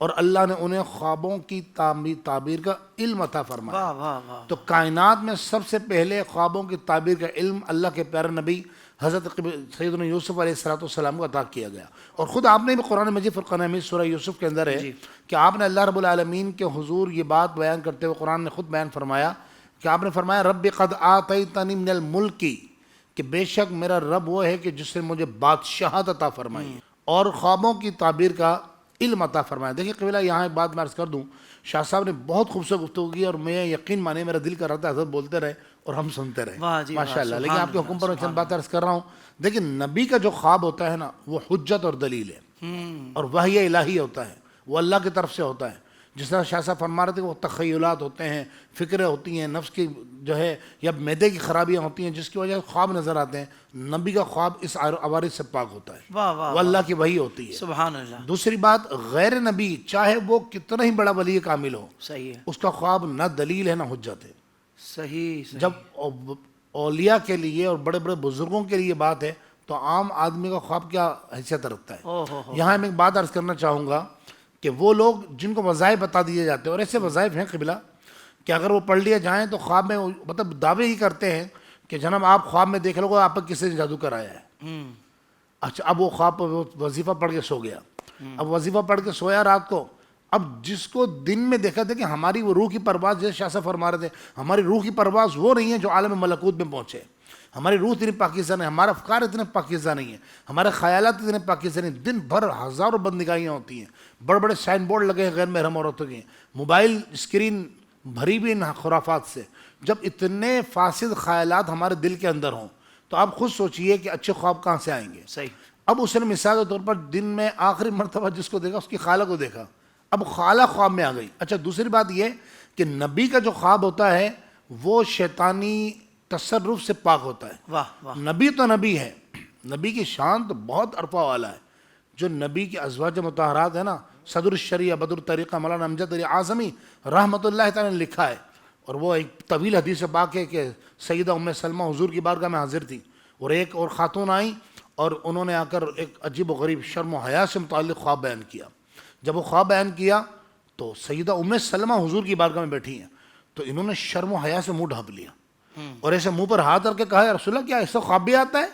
اور اللہ نے انہیں خوابوں کی تعبیر کا علم عطا فرمایا. واہ واہ واہ. تو کائنات میں سب سے پہلے خوابوں کی تعبیر کا علم اللہ کے پیارے نبی حضرت سیدنا یوسف علیہ السلام کو عطا کیا گیا. اور خود آپ نے بھی قرآن مجید فرقان حمید سورہ یوسف کے اندر ہے کہ آپ نے اللہ رب العالمین کے حضور یہ بات بیان کرتے ہوئے قرآن نے خود بیان فرمایا کہ آپ نے فرمایا رب قد آتیتنی من الملک، کہ بے شک میرا رب وہ ہے کہ جس نے مجھے بادشاہت عطا فرمائی اور خوابوں کی تعبیر کا علم عطا فرمایا. دیکھیں قبیلہ یہاں ایک بات میں عرض کر دوں، شاہ صاحب نے بہت خوبصورت گفتگو کی اور میں یقین مانے میرا دل کر رہا تھا حضرت بولتے رہے اور ہم سنتے رہے ماشاء اللہ. لیکن آپ کے حکم پر میں چند بات عرض کر رہا ہوں. دیکھیں نبی کا جو خواب ہوتا ہے نا وہ حجت اور دلیل ہے اور وحی الہی ہوتا ہے، وہ اللہ کی طرف سے ہوتا ہے. جس طرح شاہ صاحب فرما رہے تھے وہ تخیلات ہوتے ہیں، فکریں ہوتی ہیں، نفس کی جو ہے یا معدے کی خرابیاں ہوتی ہیں جس کی وجہ سے خواب نظر آتے ہیں. نبی کا خواب اس عوارض سے پاک ہوتا ہے، واہ واہ. وہ اللہ کی وحی ہوتی ہے. سبحان اللہ. دوسری بات، غیر نبی چاہے وہ کتنا ہی بڑا ولی کامل ہو، صحیح ہے. اس کا خواب نہ دلیل ہے نہ حجت ہے. صحیح. جب اولیاء کے لیے اور بڑے بڑے بزرگوں کے لیے بات ہے تو عام آدمی کا خواب کیا حیثیت رکھتا ہے. یہاں میں ایک بات عرض کرنا چاہوں گا کہ وہ لوگ جن کو وظائف بتا دیے جاتے ہیں، اور ایسے وظائف ہیں قبلہ کہ اگر وہ پڑھ لیے جائیں تو خواب میں مطلب دعوے ہی کرتے ہیں کہ جناب آپ خواب میں دیکھ لو گے آپ پر کسی نے جادو کرایا ہے. اچھا اب وہ خواب پر وظیفہ پڑھ کے سو گیا. اب وظیفہ پڑھ کے سویا رات کو، اب جس کو دن میں دیکھا تھا کہ ہماری وہ روح کی پرواز، جیسے شاہ صاحب فرما رہے تھے، ہماری روح کی پرواز وہ نہیں ہے جو عالم ملکوت میں پہنچے. ہماری روح اتنی پاکیزہ نہیں، ہمارا افکار اتنے پاکیزہ نہیں ہے، ہمارے خیالات اتنے پاکیزہ نہیں. دن بھر ہزاروں بندگاہیاں ہوتی ہیں، بڑے بڑے سائن بورڈ لگے ہیں غیر محرم عورتوں کے، موبائل اسکرین بھری بھی ان خرافات سے. جب اتنے فاسد خیالات ہمارے دل کے اندر ہوں تو آپ خود سوچئے کہ اچھے خواب کہاں سے آئیں گے. صحیح. اب اس نے مثال کے طور پر دن میں آخری مرتبہ جس کو دیکھا اس کی خالہ کو دیکھا، اب خالہ خواب میں آ گئی. اچھا دوسری بات یہ کہ نبی کا جو خواب ہوتا ہے وہ شیطانی تصرف سے پاک ہوتا ہے. واہ واہ. نبی تو نبی ہے، نبی کی شان تو بہت عرفہ والا ہے. جو نبی کی ازواج مطہرات ہیں نا، صدر الشریعہ بدر الطریقہ مولانا امجد علی اعظمی رحمۃ اللہ تعالی نے لکھا ہے، اور وہ ایک طویل حدیث پاک ہے کہ سیدہ ام سلمہ حضور کی بارگاہ میں حاضر تھی اور ایک اور خاتون آئیں اور انہوں نے آ کر ایک عجیب و غریب شرم و حیا سے متعلق خواب بیان کیا. جب وہ خواب بیان کیا تو سیدہ ام سلمہ حضور کی بارگاہ میں بیٹھی ہیں تو انہوں نے شرم و حیا سے منہ ڈھانپ لیا اور ایسے منہ پر ہاتھ رکھ کے کہا یا رسول اللہ کیا ایسا خواب بھی آتا ہے؟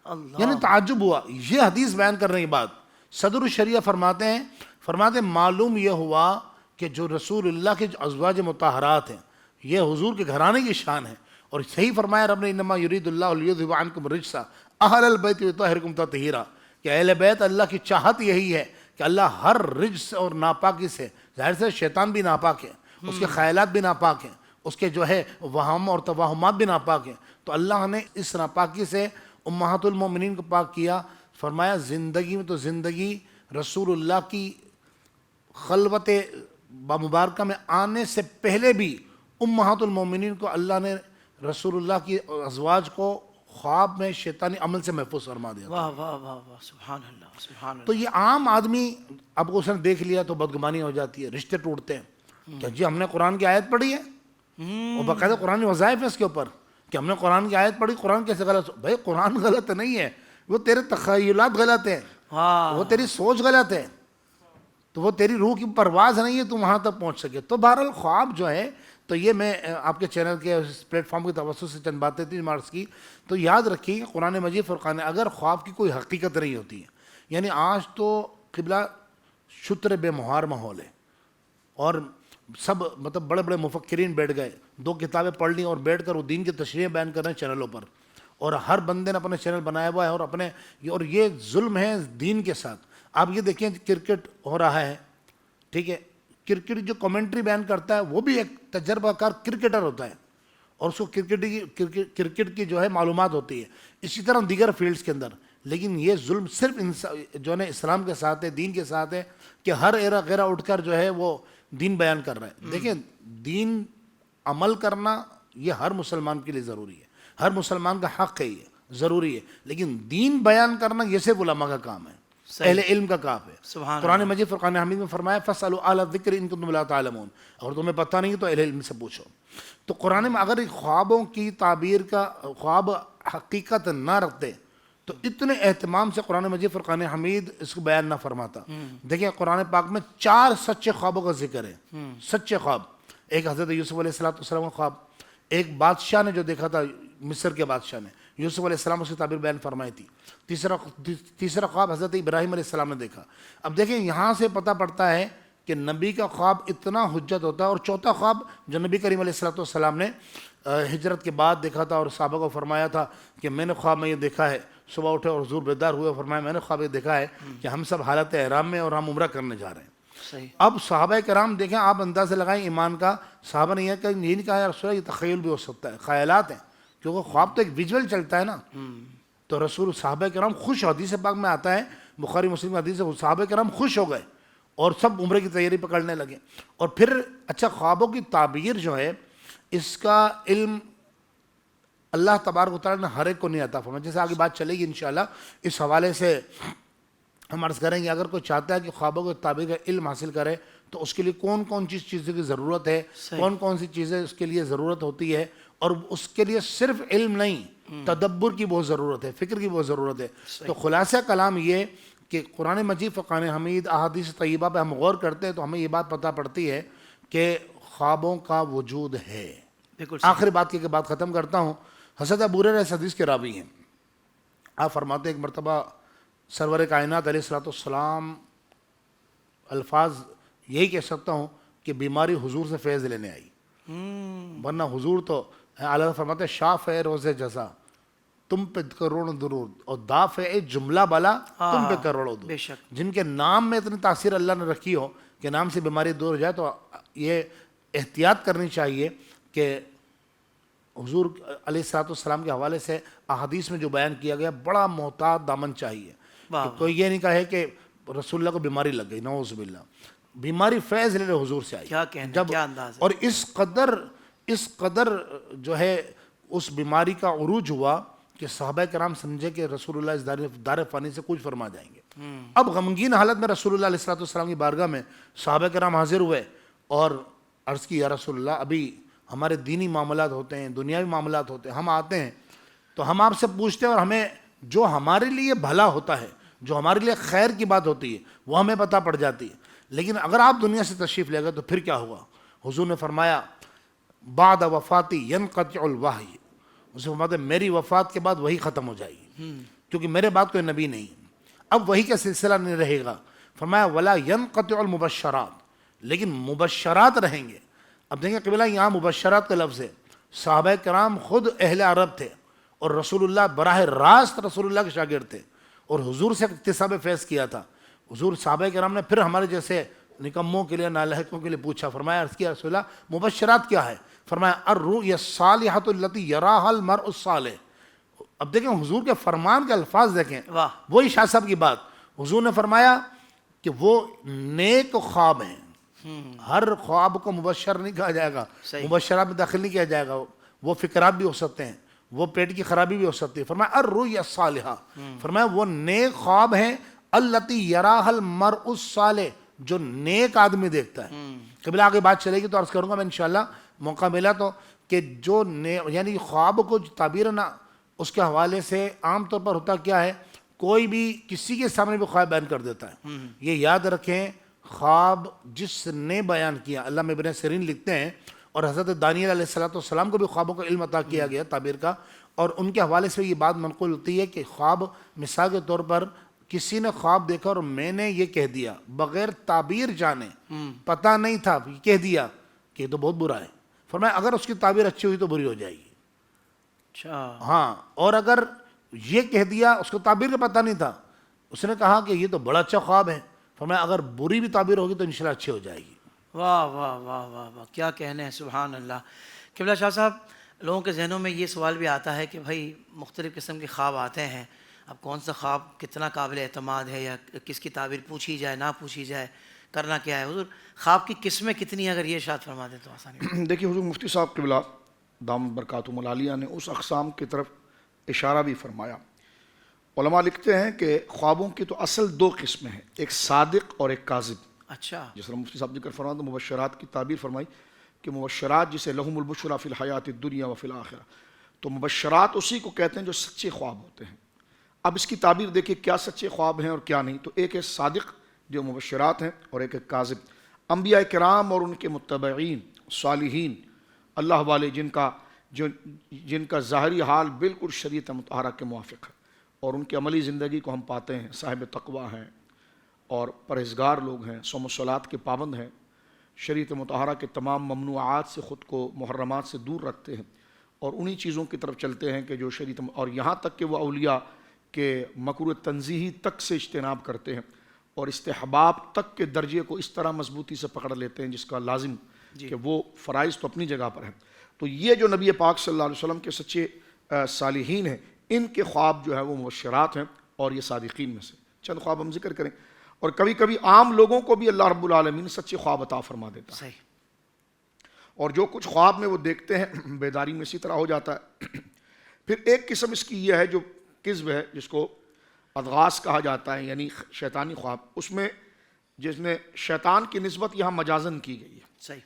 اللہ. یعنی تعجب ہوا. یہ حدیث بیان کرنے کے بعد صدر الشریعہ فرماتے معلوم یہ ہوا کہ جو رسول اللہ کے ازواج مطہرات ہیں یہ حضور کے گھرانے کی شان ہے. اور صحیح فرمایا رب نے انما یرید اللہ لیذھب عنکم الرجس اہل البیت ویطہرکم تطہیرا، کہ اہل بیت اللہ کی چاہت یہی ہے کہ اللہ ہر رجس اور ناپاکی سے، ظاہر سے شیطان بھی ناپاک ہے، اس کے خیالات بھی ناپاک ہیں، اس کے جو ہے وہم اور توہمات بھی ناپاک ہیں، تو اللہ نے اس ناپاکی سے امہات المومنین کو پاک کیا. فرمایا زندگی میں تو زندگی رسول اللہ کی خلوت مبارکہ میں آنے سے پہلے بھی امہات المومنین کو اللہ نے رسول اللہ کی ازواج کو خواب میں شیطانی عمل سے محفوظ فرما دیا. واہ واہ واہ واہ. سبحان اللہ سبحان اللہ. تو یہ عام آدمی اب اس نے دیکھ لیا تو بدگمانی ہو جاتی ہے، رشتے ٹوٹتے ہیں کہ جی ہم نے قرآن کی آیت پڑھی ہے اور باقاعدہ قرآن وظائف ہے اس کے اوپر کہ ہم نے قرآن کی آیت پڑھی، قرآن کیسے غلط؟ بھائی قرآن غلط نہیں ہے، وہ تیرے تخیلات غلط ہیں، وہ تیری سوچ غلط ہے، تو وہ تیری روح کی پرواز نہیں ہے تم وہاں تک پہنچ سکے. تو بہرحال خواب جو ہے تو یہ میں آپ کے چینل کے اس پلیٹ فارم کی توسط سے چند باتیں تھیں مارس کی. تو یاد رکھیے کہ قرآن مجید فرقان اگر خواب کی کوئی حقیقت نہیں ہوتی ہے، یعنی آج تو قبلہ شتر بے مہار ماحول ہے اور سب مطلب بڑے بڑے مفکرین بیٹھ گئے، 2 کتابیں پڑھ لیں اور بیٹھ کر وہ دین کی تشریح بیان کر رہے ہیں چینلوں پر، اور ہر بندے نے اپنے چینل بنایا ہوا ہے اور یہ ظلم ہے دین کے ساتھ. آپ یہ دیکھیں کرکٹ ہو رہا ہے، ٹھیک ہے، کرکٹ جو کمنٹری بیان کرتا ہے وہ بھی ایک تجربہ کار کرکٹر ہوتا ہے اور اس کو کرکٹ کی جو ہے معلومات ہوتی ہے، اسی طرح دیگر فیلڈز کے اندر. لیکن یہ ظلم صرف جو ہے اسلام کے ساتھ ہے، دین کے ساتھ ہے کہ ہر ایرا غیرہ اٹھ کر جو ہے وہ دین بیان کر رہا ہے. دیکھیں دین عمل کرنا یہ ہر مسلمان کے لیے ضروری ہے، ہر مسلمان کا حق ہے، یہ ضروری ہے، لیکن دین بیان کرنا یہ صرف علماء کا کام ہے، اہل علم کا کام ہے. قرآن مجید فرقان حمید میں فرمایا فَاسْأَلُوا أَهْلَ الذِّكْرِ إِن كُنتُمْ لَا تَعْلَمُونَ، اگر تمہیں پتہ نہیں تو اہل علم سے پوچھو. تو قرآن میں اگر خوابوں کی تعبیر کا خواب حقیقت نہ رکھتے تو اتنے اہتمام سے قرآن مجید فرقان حمید اس کو بیان نہ فرماتا. دیکھیں قرآن پاک میں 4 سچے خوابوں کا ذکر ہے. سچے خواب. ایک حضرت یوسف علیہ السلام کا خواب, ایک بادشاہ نے جو دیکھا تھا, مصر کے بادشاہ نے, یوسف علیہ السلام اس کی تعبیر بیان فرمائی تھی. تیسرا خواب حضرت ابراہیم علیہ السلام نے دیکھا. اب دیکھیں یہاں سے پتہ پڑتا ہے کہ نبی کا خواب اتنا حجت ہوتا ہے. اور چوتھا خواب جو نبی کریم علیہ السلام نے ہجرت کے بعد دیکھا تھا اور صحابہ کو فرمایا تھا کہ میں نے خواب میں یہ دیکھا ہے, صبح اٹھے اور حضور بیدار ہوئے, فرمایا میں نے خواب یہ دیکھا ہے کہ ہم سب حالت احرام میں اور ہم عمرہ کرنے جا رہے ہیں. صحیح. اب صحابہ کرام دیکھیں, آپ اندازہ لگائیں ایمان کا. صحابہ نے یہ نہیں کہا یا رسول اللہ, یہ تخیل بھی ہو سکتا ہے, خیالات ہیں, کیونکہ خواب تو ایک ویژول چلتا ہے نا. تو رسول صحابہ کرام خوش, حدیث پاک میں آتا ہے بخاری مسلم حدیث, صحابہ کرام خوش ہو گئے اور سب عمرے کی تیاری پکڑنے لگے. اور پھر اچھا خوابوں کی تعبیر جو ہے اس کا علم اللہ تبارک و تعالیٰ نے ہر ایک کو نہیں عطا فرمایا. جیسے آگے بات چلے گی انشاءاللہ اس حوالے سے ہم عرض کریں گے. اگر کوئی چاہتا ہے کہ خوابوں کی تعبیر کا علم حاصل کرے تو اس کے لیے کون کون چیزوں کی ضرورت ہے, کون کون سی چیزیں اس کے لیے ضرورت ہوتی ہے, اور اس کے لیے صرف علم نہیں, تدبر کی بہت ضرورت ہے, فکر کی بہت ضرورت ہے. تو خلاصہ کلام یہ کہ قرآن مجید فرقان حمید احادیث طیبہ پہ ہم غور کرتے ہیں تو ہمیں یہ بات پتہ پڑتی ہے کہ خوابوں کا وجود ہے. آخری بات کے بعد ختم کرتا ہوں. حضرت ابو ہریرہ اس حدیث کے راوی ہیں. آپ فرماتے ہیں ایک مرتبہ سرور کائنات علیہ السلام, الفاظ یہی کہہ سکتا ہوں کہ بیماری حضور سے فیض لینے آئی, ورنہ حضور تو اعلیٰ فرماتے ہیں شاف ہے روز جزا تم پہ کروڑوں درود, اور داف ہے جملہ بالا تم پہ کروڑوں درود. جن کے نام میں اتنی تاثیر اللہ نے رکھی ہو کہ نام سے بیماری دور ہو جائے, تو یہ احتیاط کرنی چاہیے کہ حضور علیہ السلام کے حوالے سے احادیث میں جو بیان کیا گیا بڑا محتاط دامن چاہیے. کوئی یہ نہیں کہے کہ رسول اللہ کو بیماری لگ گئی, نعوذ باللہ. بیماری فیض لے حضور سے آئی. کیا کہنا, کیا انداز ہے. اور اس قدر جو ہے اس بیماری کا عروج ہوا کہ صحابہ کرام سمجھے کہ رسول اللہ اس دار فانی سے کچھ فرما جائیں گے. اب غمگین حالت میں رسول اللہ علیہ السلام کی بارگاہ میں صحابہ کرام حاضر ہوئے اور عرض کی یا رسول اللہ, ابھی ہمارے دینی معاملات ہوتے ہیں, دنیاوی معاملات ہوتے ہیں, ہم آتے ہیں تو ہم آپ سے پوچھتے ہیں اور ہمیں جو ہمارے لیے بھلا ہوتا ہے, جو ہمارے لیے خیر کی بات ہوتی ہے وہ ہمیں پتہ پڑ جاتی ہے, لیکن اگر آپ دنیا سے تشریف لے گئے تو پھر کیا ہوگا. حضور نے فرمایا بعد وفاتی ینقطع الوحی, اسے فرماتے میری وفات کے بعد وہی ختم ہو جائے گی, کیونکہ میرے بعد کوئی نبی نہیں, اب وہی کا سلسلہ نہیں رہے گا. فرمایا ولا ینقطع المبشرات, لیکن مبشرات رہیں گے. اب دیکھیں قبلہ یہاں مبشرات کا لفظ ہے. صحابہ کرام خود اہل عرب تھے اور رسول اللہ براہ راست رسول اللہ کے شاگرد تھے اور حضور سے اکتساب فیض کیا تھا. حضور صحابہ کرام نے پھر ہمارے جیسے نکموں کے لیے, نالحقوں کے لیے پوچھا. فرمایا عرض کیا رسول اللہ مبشرات کیا ہے؟ فرمایا الرؤیا الصالحۃ التی یراھا المرء الصالح. اب دیکھیں حضور کے فرمان کے الفاظ دیکھیں, وہی شاہ صاحب کی بات. حضور نے فرمایا کہ وہ نیک خواب ہیں. ہر خواب کو مبشر نہیں کہا جائے گا, مبشرات میں داخل نہیں کیا جائے گا. وہ فکرات بھی ہو سکتے ہیں, وہ پیٹ کی خرابی بھی ہو سکتی ہے. فرمایا الرؤیا الصالحہ, فرمایا وہ نیک خواب ہیں التی یراھا المرء الصالح, جو نیک آدمی دیکھتا ہے. قبلہ آگے بات چلے گی تو عرض کروں گا میں انشاءاللہ موقع ملا تو, کہ جو یعنی خواب کو تعبیر نا اس کے حوالے سے عام طور پر ہوتا کیا ہے, کوئی بھی کسی کے سامنے بھی خواب بیان کر دیتا ہے. یہ یاد رکھیں خواب جس نے بیان کیا, علامہ ابن سیرین لکھتے ہیں, اور حضرت دانیال علیہ السلام کو بھی خوابوں کا علم عطا کیا گیا تعبیر کا, اور ان کے حوالے سے یہ بات منقول ہوتی ہے کہ خواب مثال کے طور پر کسی نے خواب دیکھا اور میں نے یہ کہہ دیا بغیر تعبیر جانے, پتہ نہیں تھا, کہہ دیا کہ یہ تو بہت برا ہے. فرمایا اگر اس کی تعبیر اچھی ہوئی تو بری ہو جائے گی. ہاں, اور اگر یہ کہہ دیا اس کو تعبیر کا پتہ نہیں تھا, اس نے کہا کہ یہ تو بڑا اچھا خواب ہے, فرمایا اگر بری بھی تعبیر ہوگی تو انشاءاللہ اچھی ہو جائے گی. واہ واہ واہ واہ واہ, کیا کہنے ہیں, سبحان اللہ. قبلہ شاہ صاحب, لوگوں کے ذہنوں میں یہ سوال بھی آتا ہے کہ بھائی مختلف قسم کے خواب آتے ہیں, اب کون سا خواب کتنا قابل اعتماد ہے, یا کس کی تعبیر پوچھی جائے نہ پوچھی جائے, کرنا کیا ہے. حضور خواب کی قسمیں کتنی ہیں, اگر یہ ارشاد فرما دیں تو آسانی. دیکھیے حضور مفتی صاحب قبلہ دامت برکاتہم العالیہ نے اس اقسام کی طرف اشارہ بھی فرمایا. علماء لکھتے ہیں کہ خوابوں کی تو اصل 2 قسمیں ہیں, ایک صادق اور ایک کاذب. اچھا, جس طرح مفتی صاحب ذکر فرمایا تو مبشرات کی تعبیر فرمائی کہ مبشرات جسے لہم البشریٰ فی الحیات الدنیا و فی الآخرہ, تو مبشرات اسی کو کہتے ہیں جو سچے خواب ہوتے ہیں. اب اس کی تعبیر دیکھیں کیا سچے خواب ہیں اور کیا نہیں. تو ایک ہے صادق جو مبشرات ہیں، اور ایک ہے کاذب. انبیاء کرام اور ان کے متبعین صالحین اللہ والے جن کا ظاہری حال بالکل شریعت مطہرہ کے موافق ہے، اور ان کی عملی زندگی کو ہم پاتے ہیں صاحب تقوی ہیں اور پرہیزگار لوگ ہیں، صوم و صلات کے پابند ہیں، شریعت مطہرہ کے تمام ممنوعات سے خود کو، محرمات سے دور رکھتے ہیں، اور انہی چیزوں کی طرف چلتے ہیں کہ جو شریعت، اور یہاں تک کہ وہ اولیاء کے مکروہ تنزیہی تک سے اجتناب کرتے ہیں، اور استحباب تک کے درجے کو اس طرح مضبوطی سے پکڑ لیتے ہیں جس کا لازم کہ وہ فرائض تو اپنی جگہ پر ہیں. تو یہ جو نبی پاک صلی اللہ علیہ وسلم کے سچے صالحین ہیں، ان کے خواب جو ہے وہ مبشرات ہیں، اور یہ صادقین میں سے چند خواب ہم ذکر کریں. اور کبھی کبھی عام لوگوں کو بھی اللہ رب العالمین سچے خواب عطا فرما دیتا ہے، صحیح. اور جو کچھ خواب میں وہ دیکھتے ہیں بیداری میں اسی طرح ہو جاتا ہے. پھر ایک قسم اس کی یہ ہے جو کذب ہے، جس کو اضغاث کہا جاتا ہے، یعنی شیطانی خواب. اس میں جس میں شیطان کی نسبت یہاں مجازن کی گئی ہے، صحیح.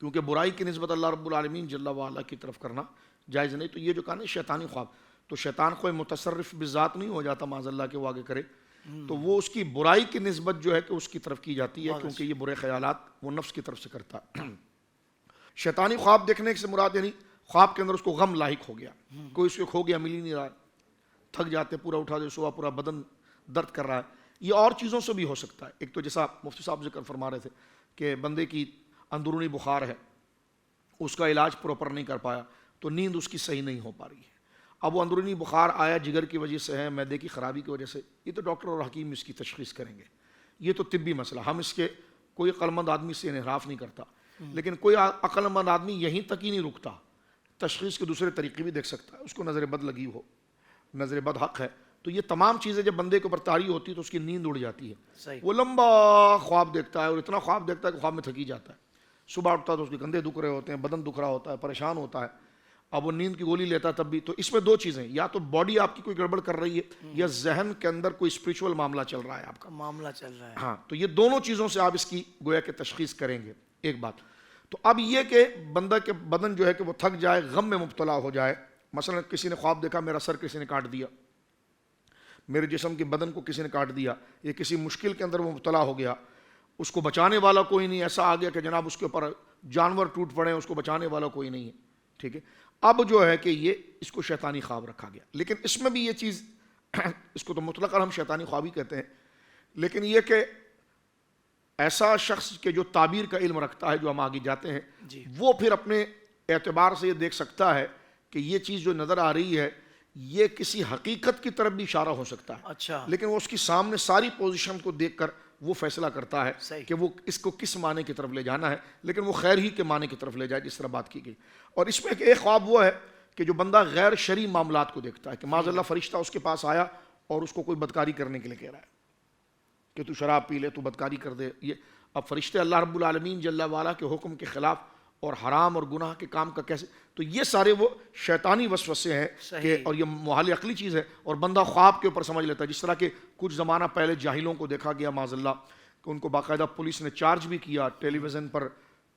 کیونکہ برائی کی نسبت اللہ رب العالمین جل وعلا کی طرف کرنا جائز نہیں. تو یہ جو کہا نا شیطانی خواب، تو شیطان کوئی متصرف بذات نہیں ہو جاتا معاذ اللہ کے وہ آگے کرے، تو وہ اس کی برائی کی نسبت جو ہے کہ اس کی طرف کی جاتی ہے، کیونکہ یہ برے خیالات وہ نفس کی طرف سے کرتا ہے. شیطانی خواب دیکھنے سے مراد یعنی خواب کے اندر اس کو غم لاحق ہو گیا، کوئی اس کو کھو گیا، مل ہی نہیں رہا، تھک جاتے، پورا اٹھا دے صبح پورا بدن درد کر رہا ہے. یہ اور چیزوں سے بھی ہو سکتا ہے. ایک تو جیسا مفتی صاحب ذکر فرما رہے تھے کہ بندے کی اندرونی بخار ہے، اس کا علاج پراپر نہیں کر پایا تو نیند اس کی صحیح نہیں ہو پا رہی ہے. اب وہ اندرونی بخار آیا جگر کی وجہ سے ہے، معدے کی خرابی کی وجہ سے، یہ تو ڈاکٹر اور حکیم اس کی تشخیص کریں گے، یہ تو طبی مسئلہ، ہم اس کے کوئی عقل مند آدمی سے انحراف نہیں کرتا. لیکن کوئی عقل مند آدمی یہیں تک ہی نہیں رکتا، تشخیص کے دوسرے طریقے بھی دیکھ سکتا ہے. اس کو نظر بد لگی ہو، نظر بد حق ہے، تو یہ تمام چیزیں جب بندے کے اوپر طاری ہوتی ہے تو اس کی نیند اڑ جاتی ہے. وہ لمبا خواب دیکھتا ہے، اور اتنا خواب دیکھتا ہے کہ خواب میں تھک ہی جاتا ہے. صبح اٹھتا ہے تو اس کے کندھے دکھ رہے ہوتے ہیں، بدن دکھ رہا ہوتا ہے، پریشان ہوتا ہے. اب وہ نیند کی گولی لیتا ہے تب بھی. تو اس میں دو چیزیں، یا تو باڈی آپ کی کوئی گڑبڑ کر رہی ہے، یا ذہن کے اندر کوئی اسپریچول معاملہ چل رہا ہے آپ کا، معاملہ چل رہا ہے. ہاں. تو یہ دونوں چیزوں سے آپ اس کی گویا کہ تشخیص کریں گے. ایک بات تو اب یہ کہ بندہ کے بدن جو ہے کہ وہ تھک جائے، غم میں مبتلا ہو جائے. مثلا کسی نے خواب دیکھا میرا سر کسی نے کاٹ دیا، میرے جسم کے بدن کو کسی نے کاٹ دیا، یہ کسی مشکل کے اندر وہ مبتلا ہو گیا، اس کو بچانے والا کوئی نہیں، ایسا آ گیا کہ جناب اس کے اوپر جانور ٹوٹ پڑے، اس کو بچانے والا کوئی نہیں ہے. ٹھیک ہے، اب جو ہے کہ یہ اس کو شیطانی خواب رکھا گیا. لیکن اس میں بھی یہ چیز اس کو تو مطلقاً ہم شیطانی خواب ہی کہتے ہیں، لیکن یہ کہ ایسا شخص کہ جو تعبیر کا علم رکھتا ہے، جو ہم آگے جاتے ہیں، وہ پھر اپنے اعتبار سے یہ دیکھ سکتا ہے کہ یہ چیز جو نظر آ رہی ہے یہ کسی حقیقت کی طرف بھی اشارہ ہو سکتا ہے. اچھا. لیکن وہ اس کی سامنے ساری پوزیشن کو دیکھ کر وہ فیصلہ کرتا ہے کہ وہ اس کو کس معنی کی طرف لے جانا ہے، لیکن وہ خیر ہی کے معنی کی طرف لے جائے جس طرح بات کی گئی. اور اس میں ایک خواب وہ ہے کہ جو بندہ غیر شرعی معاملات کو دیکھتا ہے، کہ معاذ اللہ فرشتہ اس کے پاس آیا اور اس کو کوئی بدکاری کرنے کے لیے کہہ رہا ہے کہ تو شراب پی لے، تو بدکاری کر دے. یہ اب فرشتے اللہ رب العالمین جل وعلا کے حکم کے خلاف اور حرام اور گناہ کے کام کا کیسے، تو یہ سارے وہ شیطانی وسوسے ہیں کہ، اور یہ محال عقلی چیز ہے، اور بندہ خواب کے اوپر سمجھ لیتا ہے. جس طرح کہ کچھ زمانہ پہلے جاہلوں کو دیکھا گیا معاذ اللہ کہ ان کو باقاعدہ پولیس نے چارج بھی کیا ٹیلی ویژن پر،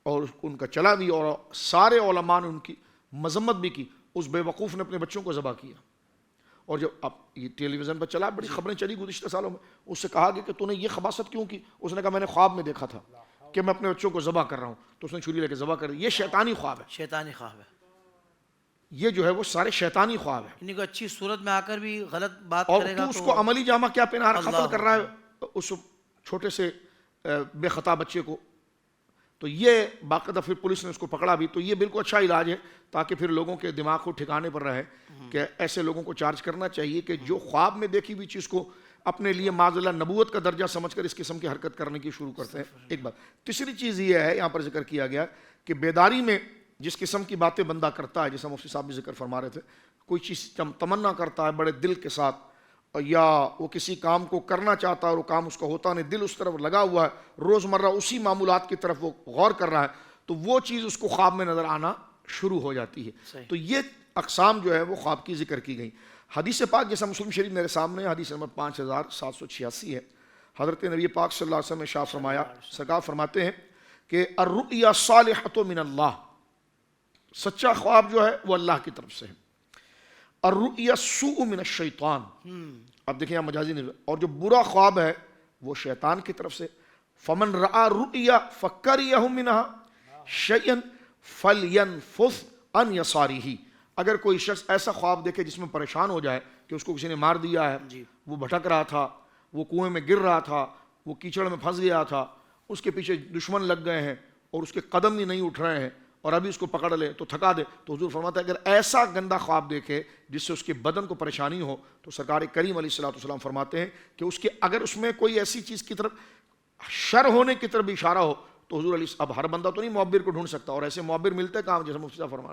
اور ان کا چلا بھی، اور سارے علماء نے ان کی مذمت بھی کی. اس بے وقوف نے اپنے بچوں کو ذبح کیا، اور جب اب یہ ٹیلی ویژن پر چلا، بڑی خبریں چلی گزشتہ سالوں میں، اس سے کہا گیا کہ تو نے یہ خباثت کیوں کی؟ اس نے کہا میں نے خواب میں دیکھا تھا کہ میں اپنے بچوں کو ذبح کر رہا ہوں، تو اس نے چھری لے کے ذبح کر دی. یہ شیطانی خواب ہے، شیطانی خواب ہے. یہ جو ہے وہ سارے شیطانی خواب ہیں. یعنی کوئی اچھی صورت میں آ کر بھی غلط بات اور کرے گا تو اس کو عملی جامہ کیا پہنا رہا، قتل کر رہا ہے اس چھوٹے سے بے خطا بچے کو. تو یہ باقاعدہ پھر پولیس نے اس کو پکڑا بھی. تو یہ بالکل اچھا علاج ہے تاکہ پھر لوگوں کے دماغ کو ٹھکانے پر رہے کہ ایسے لوگوں کو چارج کرنا چاہیے کہ جو خواب میں دیکھی ہوئی چیز کو اپنے لیے معاذ اللہ نبوت کا درجہ سمجھ کر اس قسم کی حرکت کرنے کی شروع کرتے ہیں. ایک بات. تیسری چیز یہ ہے، یہاں پر ذکر کیا گیا کہ بیداری میں جس قسم کی باتیں بندہ کرتا ہے، جیسا مفتی صاحب بھی ذکر فرما رہے تھے، کوئی چیز تمنا کرتا ہے بڑے دل کے ساتھ، یا وہ کسی کام کو کرنا چاہتا ہے اور وہ کام اس کا ہوتا نہیں، دل اس طرف لگا ہوا ہے، روزمرہ اسی معمولات کی طرف وہ غور کر رہا ہے، تو وہ چیز اس کو خواب میں نظر آنا شروع ہو جاتی ہے. تو یہ اقسام جو ہے وہ خواب کی ذکر کی گئی. حدیث پاک جیسا مسلم شریف میرے سامنے حدیث نمبر 5786 ہے. حضرت نبی پاک صلی اللہ علیہ وسلم نے ارشاد فرمایا، سرکار فرماتے ہیں کہ الرؤیا صالحۃ من اللہ، سچا خواب جو ہے وہ اللہ کی طرف سے ہے. الرؤیا سوء من الشیطان. اب دیکھیں یہاں مجازی نہیں، اور جو برا خواب ہے وہ شیطان کی طرف سے. فمن رأى رؤیا فکریہ منها شیئا فلینفث عن یسارہ. اگر کوئی شخص ایسا خواب دیکھے جس میں پریشان ہو جائے کہ اس کو کسی نے مار دیا ہے، وہ بھٹک رہا تھا، وہ کنویں میں گر رہا تھا، وہ کیچڑ میں پھنس گیا تھا، اس کے پیچھے دشمن لگ گئے ہیں اور اس کے قدم ہی نہیں اٹھ رہے ہیں اور ابھی اس کو پکڑ لے تو تھکا دے، تو حضور فرماتا ہے اگر ایسا گندا خواب دیکھے جس سے اس کے بدن کو پریشانی ہو تو سرکار کریم علیہ الصلوۃ والسلام فرماتے ہیں کہ اس کے اگر اس میں کوئی ایسی چیز کی طرف شر ہونے کی طرف بھی اشارہ ہو تو حضور علیہ، اب ہر بندہ تو نہیں معبر کو ڈھونڈ سکتا، اور ایسے معبر ملتے کہاں جیسے مفتی صاحب فرما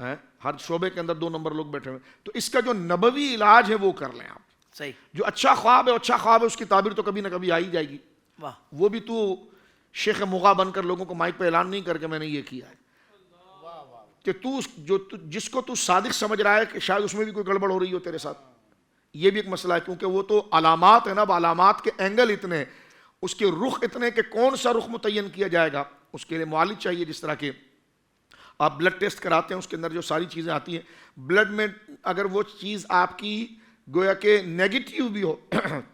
ہیں، ہر شعبے کے اندر 2 نمبر لوگ بیٹھے ہوئے، تو اس کا جو نبوی علاج ہے وہ کر لیں آپ. صحیح. جو اچھا خواب ہے اچھا خواب ہے، اس کی تعبیر تو کبھی نہ کبھی آ ہی جائے گی. واہ. وہ بھی تو شیخ مغا بن کر لوگوں کو مائک پہ اعلان نہیں کر کے میں نے یہ کیا ہے کہ جس کو تو صادق سمجھ رہا ہے کہ شاید اس میں بھی کوئی گڑبڑ ہو رہی ہو تیرے ساتھ. یہ بھی ایک مسئلہ ہے، کیونکہ وہ تو علامات ہیں نا، اب علامات کے اینگل اتنے، اس کے رخ اتنے کہ کون سا رخ متعین کیا جائے گا، اس کے لیے معالج چاہیے. جس طرح کے آپ بلڈ ٹیسٹ کراتے ہیں، اس کے اندر جو ساری چیزیں آتی ہیں بلڈ میں، اگر وہ چیز آپ کی گویا کہ نیگیٹیو بھی ہو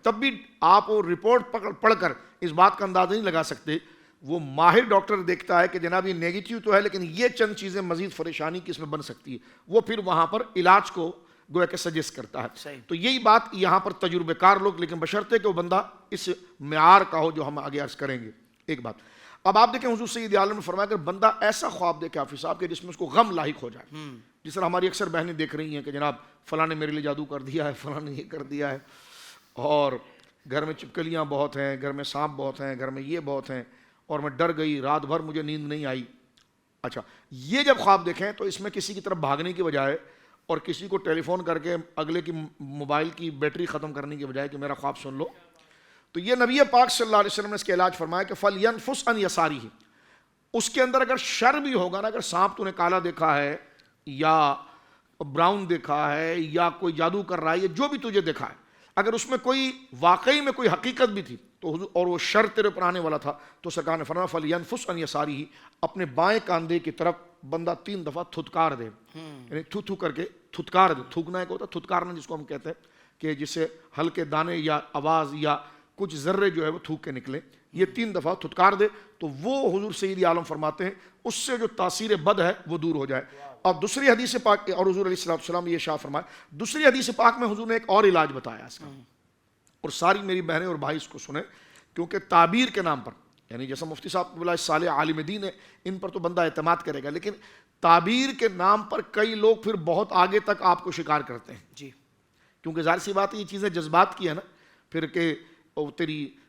تب بھی آپ وہ رپورٹ پڑھ کر اس بات کا اندازہ نہیں لگا سکتے. وہ ماہر ڈاکٹر دیکھتا ہے کہ جناب یہ نیگیٹیو تو ہے لیکن یہ چند چیزیں مزید پریشانی کی اس میں بن سکتی ہے، وہ پھر وہاں پر علاج کو گویا کہ سجیسٹ کرتا ہے. تو یہی بات یہاں پر تجربے کار لوگ، لیکن بشرطے کہ وہ بندہ اس معیار کا ہو جو ہم آگے عرض کریں گے. ایک بات اب آپ دیکھیں، حضور سید عالم نے فرمایا کہ بندہ ایسا خواب دیکھے حافظ صاحب کہ جس میں اس کو غم لاحق ہو جائے، جس طرح ہماری اکثر بہنیں دیکھ رہی ہیں کہ جناب فلاں نے میرے لیے جادو کر دیا ہے، فلاں نے یہ کر دیا ہے، اور گھر میں چپکلیاں بہت ہیں، گھر میں سانپ بہت ہیں، گھر میں یہ بہت ہیں، اور میں ڈر گئی، رات بھر مجھے نیند نہیں آئی. اچھا، یہ جب خواب دیکھیں تو اس میں کسی کی طرف بھاگنے کی بجائے اور کسی کو ٹیلی فون کر کے اگلے کی موبائل کی بیٹری ختم کرنے کی بجائے کہ میرا خواب سن لو، تو یہ نبی پاک صلی اللہ علیہ وسلم نے اس کے علاج فرمایا کہ فَلْيَنْفُسْ عَنْ يَسَارِهِ. اس کے اندر اگر شر بھی ہوگا نا، اگر سانپ تو نے کالا دیکھا ہے یا براؤن دیکھا ہے یا کوئی جادو کر رہا ہے یا جو بھی تجھے دیکھا ہے، اگر اس میں کوئی واقعی میں کوئی حقیقت بھی تھی تو اور وہ شر تیرے پر آنے والا تھا تو سرکار نے فرمایا فَلْيَنْفُسْ عَنْ يَسَارِهِ. اپنے بائیں کاندھے کی طرف بندہ 3 دفعہ تھتکار دے، یعنی تھو تھو کر کے تھتکار دے. تھوکنا ایک ہوتا ہے، تھتکارنا جس کو ہم کہتے ہیں کہ جسے ہلکے دانے یا آواز یا کچھ ذرے جو ہے وہ تھوک کے نکلے. یہ 3 دفعہ تھتکار دے تو وہ حضور سید عالم فرماتے ہیں اس سے جو تاثیر بد ہے وہ دور ہو جائے. اور دوسری حدیث پاک، اور حضور علیہ السلام یہ ارشاد فرمایا، دوسری حدیث پاک میں حضور نے ایک اور علاج بتایا اس کا، اور ساری میری بہنیں اور بھائی اس کو سنیں، کیونکہ تعبیر کے نام پر، یعنی جیسا مفتی صاحب بلا صالح عالم دین ہے، ان پر تو بندہ اعتماد کرے گا، لیکن تعبیر کے نام پر کئی لوگ پھر بہت آگے تک آپ کو شکار کرتے ہیں. جی، کیونکہ ظاہر سی بات ہے یہ چیزیں جذبات کی ہے نا، پھر کہ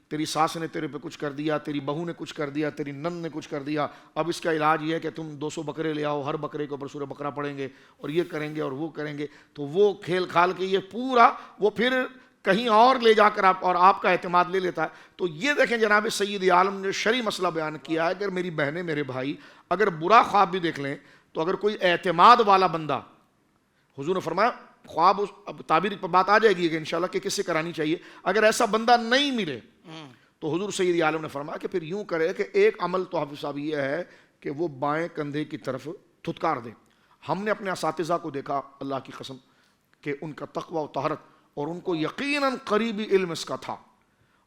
تیری ساس نے تیرے پہ کچھ کر دیا، تیری بہو نے کچھ کر دیا، تیری نند نے کچھ کر دیا، اب اس کا علاج یہ ہے کہ تم 200 بکرے لے آؤ، ہر بکرے کے اوپر سورہ بقرہ پڑھیں گے اور یہ کریں گے اور وہ کریں گے، تو وہ کھیل کھال کے یہ پورا وہ پھر کہیں اور لے جا کر آپ کا اعتماد لے لیتا ہے. تو یہ دیکھیں جناب سید عالم نے شرعی مسئلہ بیان کیا ہے کہ میری بہنیں میرے بھائی اگر برا خواب بھی دیکھ لیں تو اگر کوئی اعتماد والا بندہ، حضور نے فرمایا خواب اب تعبیر پر بات آ جائے گی کہ انشاءاللہ کہ کس سے کرانی چاہیے، اگر ایسا بندہ نہیں ملے تو حضور سید عالم نے فرمایا کہ پھر یوں کرے کہ ایک عمل تو حافظ صاحب یہ ہے کہ وہ بائیں کندھے کی طرف تھتکار دے. ہم نے اپنے اساتذہ کو دیکھا اللہ کی قسم کہ ان کا تقوی و طہارت اور ان کو یقیناً قریبی علم اس کا تھا،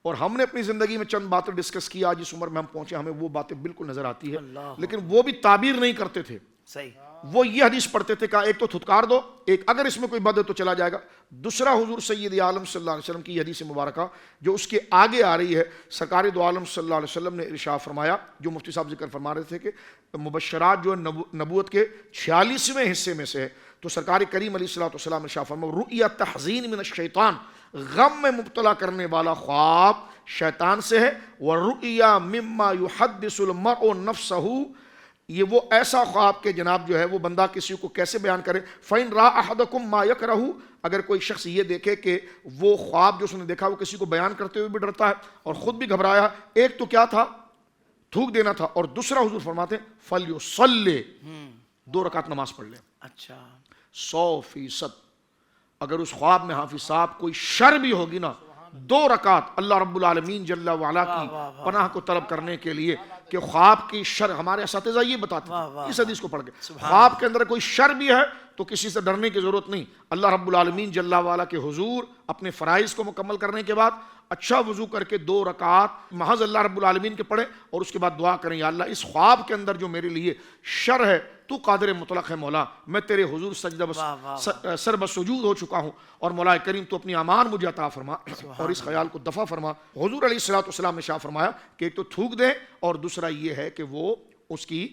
اور ہم نے اپنی زندگی میں چند باتیں ڈسکس کیا، جس عمر میں ہم پہنچے ہمیں وہ باتیں بالکل نظر آتی ہے، لیکن وہ بھی تعبیر نہیں کرتے تھے. صحیح، وہ یہ حدیث پڑھتے تھے کہ ایک تو تھتکار دو، ایک اگر اس میں کوئی بد ہے تو چلا جائے گا، دوسرا حضور سید عالم صلی اللہ علیہ وسلم کی حدیث مبارکہ جو اس کے آگے آ رہی ہے، سرکار دو عالم صلی اللہ علیہ وسلم نے ارشاد فرمایا، جو مفتی صاحب ذکر فرما رہے تھے کہ مبشرات جو نبوت کے 46ویں حصے میں سے ہے، تو سرکار کریم علیہ السلام نے ارشاد فرمایا رؤیا تحزین من الشیطان، غم میں مبتلا کرنے والا خواب شیطان سے ہے، ورؤیا مما یحدث المرء نفسہ، یہ وہ ایسا خواب کہ جناب جو ہے وہ بندہ کسی کو کیسے بیان کرے. فَإِن رَأَى أَحَدَكُم مَّا يَكْرَهُ، اگر کوئی شخص یہ دیکھے کہ وہ خواب جو اس نے دیکھا وہ کسی کو بیان کرتے ہوئے بھی ڈرتا ہے اور خود بھی گھبرایا، ایک تو کیا تھا تھوک دینا تھا، اور دوسرا حضور فرماتے ہیں فَلْيُصَلِّ، 2 رکعت نماز پڑھ لے. اچھا 100% اگر اس خواب میں حافظ صاحب کوئی شر بھی ہوگی نا، 2 رکعت اللہ رب العالمین جل وعلا کی پناہ کو طلب کرنے کے لیے کہ خواب کی شر، ہمارے اساتذہ یہ بتاتے ہیں اس حدیث کو پڑھ کے، خواب کے اندر کوئی شر بھی ہے تو کسی سے ڈرنے کی ضرورت نہیں. اللہ رب العالمین جل وعلا کے حضور اپنے فرائض کو مکمل کرنے کے بعد اچھا وضو کر کے 2 رکعات محض اللہ رب العالمین کے پڑھیں اور اس کے بعد دعا کریں، یا اللہ اس خواب کے اندر جو میرے لیے شر ہے تو قادر مطلق ہے مولا، میں تیرے حضور سجدہ سر بسجود ہو چکا ہوں، اور مولا کریم تو اپنی امان مجھے عطا فرما اور اس خیال کو دفع فرما. حضور علیہ الصلوۃ والسلام نے شاہ فرمایا کہ ایک تو تھوک دیں اور دوسرا یہ ہے کہ وہ اس کی